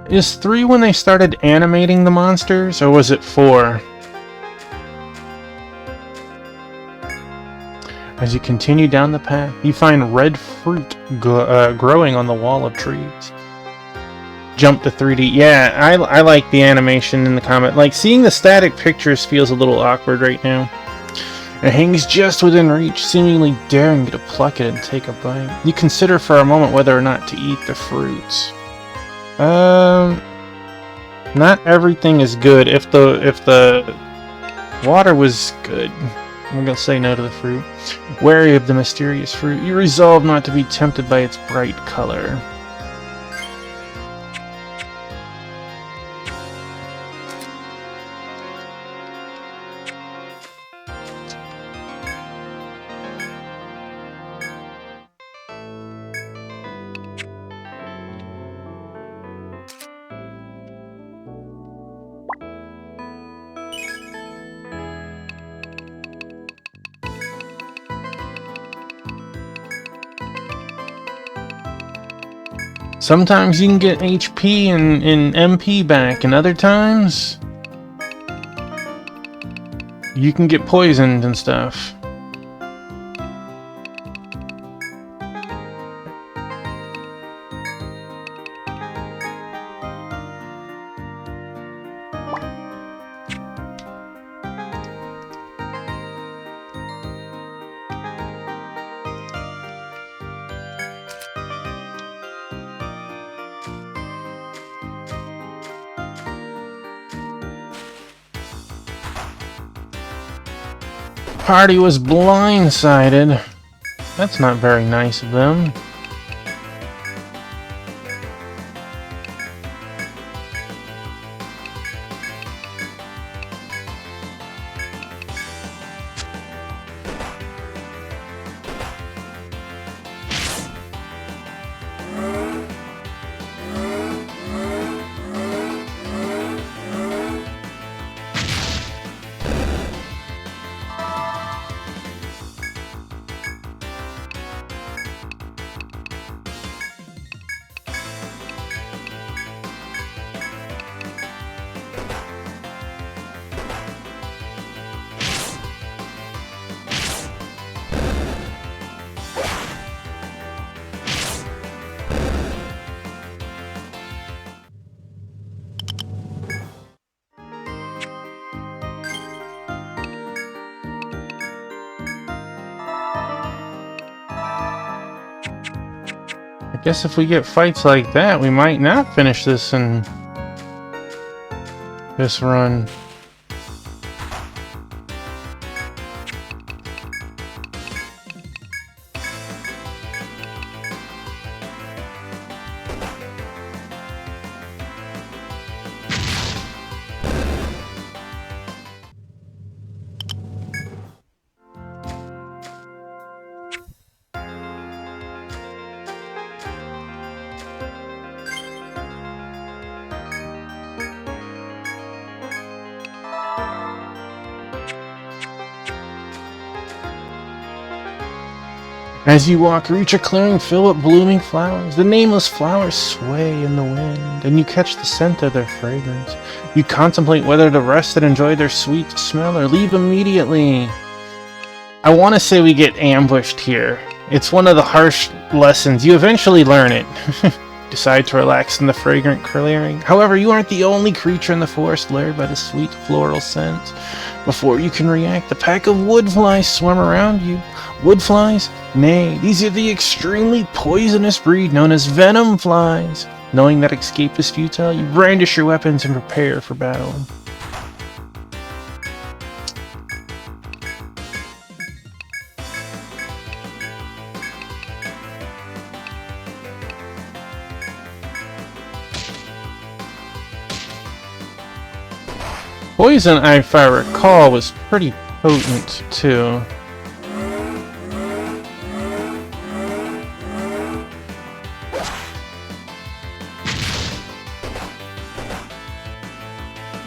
Is 3 when they started animating the monsters, or was it 4? As you continue down the path, you find red fruit growing on the wall of trees. Jump to 3D. Yeah, I like the animation in the comment. Like, seeing the static pictures feels a little awkward right now. It hangs just within reach, seemingly daring you to pluck it and take a bite. You consider for a moment whether or not to eat the fruits. Not everything is good. If the water was good, I'm gonna say no to the fruit. Wary of the mysterious fruit, you resolve not to be tempted by its bright color. Sometimes you can get HP and MP back, and other times you can get poisoned and stuff. Party was blindsided. That's not very nice of them. I guess if we get fights like that, we might not finish this in this run. As you walk, reach a clearing filled with blooming flowers. The nameless flowers sway in the wind, and you catch the scent of their fragrance. You contemplate whether to rest and enjoy their sweet smell or leave immediately. I want to say we get ambushed here. It's one of the harsh lessons. You eventually learn it. Decide to relax in the fragrant clearing. However, you aren't the only creature in the forest lured by the sweet floral scent. Before you can react, a pack of wood flies swim around you. Wood flies? Nay, these are the extremely poisonous breed known as venom flies. Knowing that escape is futile, you brandish your weapons and prepare for battle. Poison, if I recall, was pretty potent too.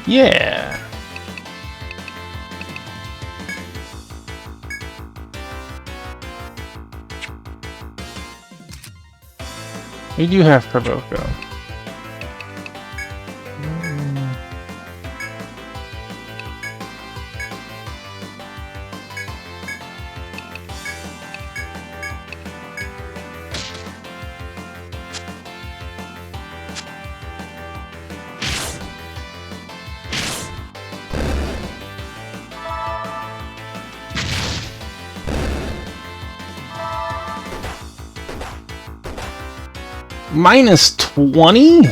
Yeah. We do have Provoco. Minus 20?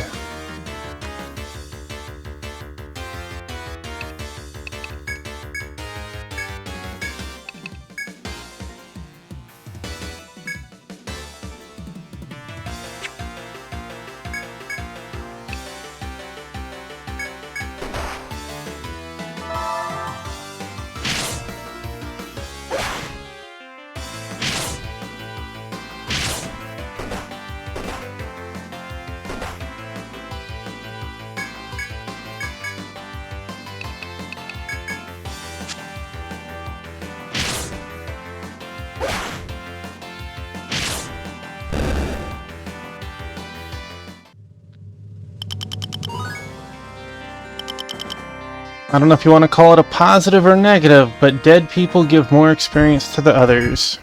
I don't know if you want to call it a positive or negative, but dead people give more experience to the others.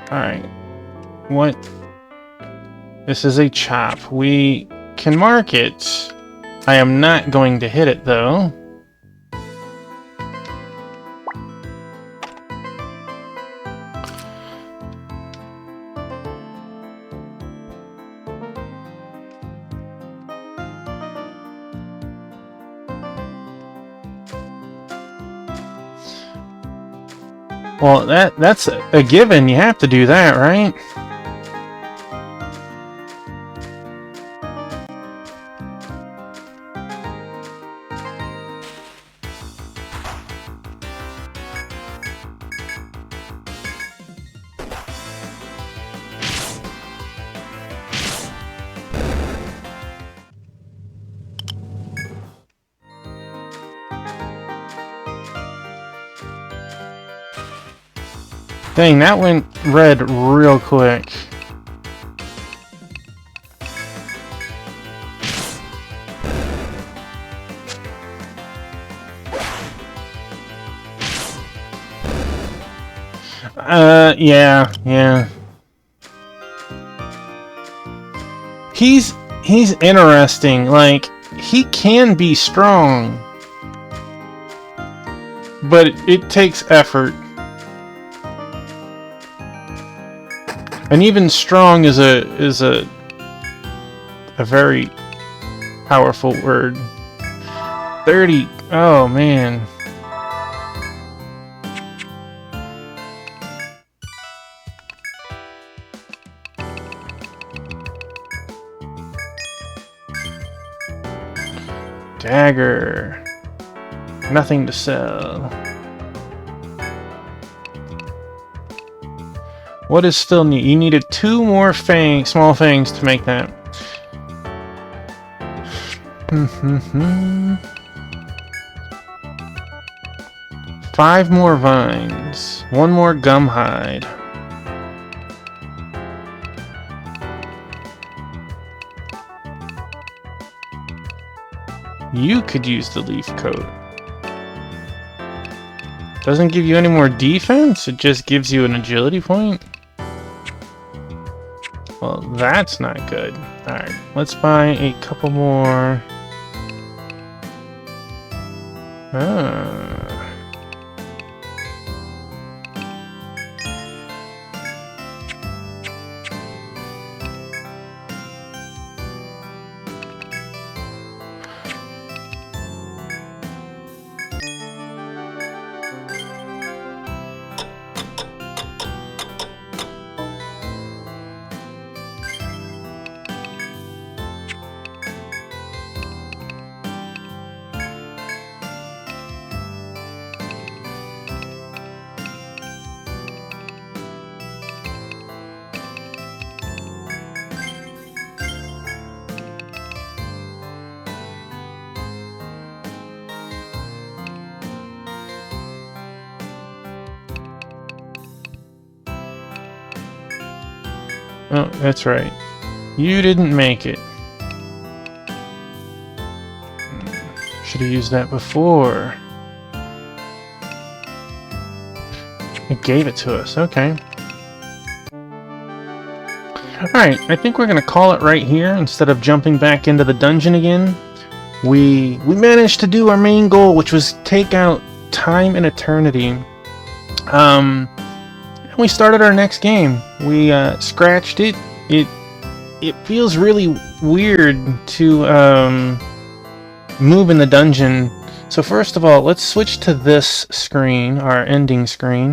Alright. What? This is a chop. We can mark it. I am not going to hit it, though. Well, that's a given. You have to do that, right? Dang, that went red real quick. Yeah. He's interesting. Like, he can be strong, but it takes effort. And even strong is a very powerful word. 30. Oh man. Dagger. Nothing to sell. What is still needed? You needed 2 more small fangs to make that. 5 more vines. 1 more gum hide. You could use the leaf coat. Doesn't give you any more defense, it just gives you an agility point. Well, that's not good. Alright, let's buy a couple more. Oh, that's right. You didn't make it. Should have used that before. It gave it to us, okay. Alright, I think we're gonna call it right here instead of jumping back into the dungeon again. We managed to do our main goal, which was take out Time and Eternity. We started our next game. We scratched it. It feels really weird to move in the dungeon. So first of all, let's switch to this screen, our ending screen.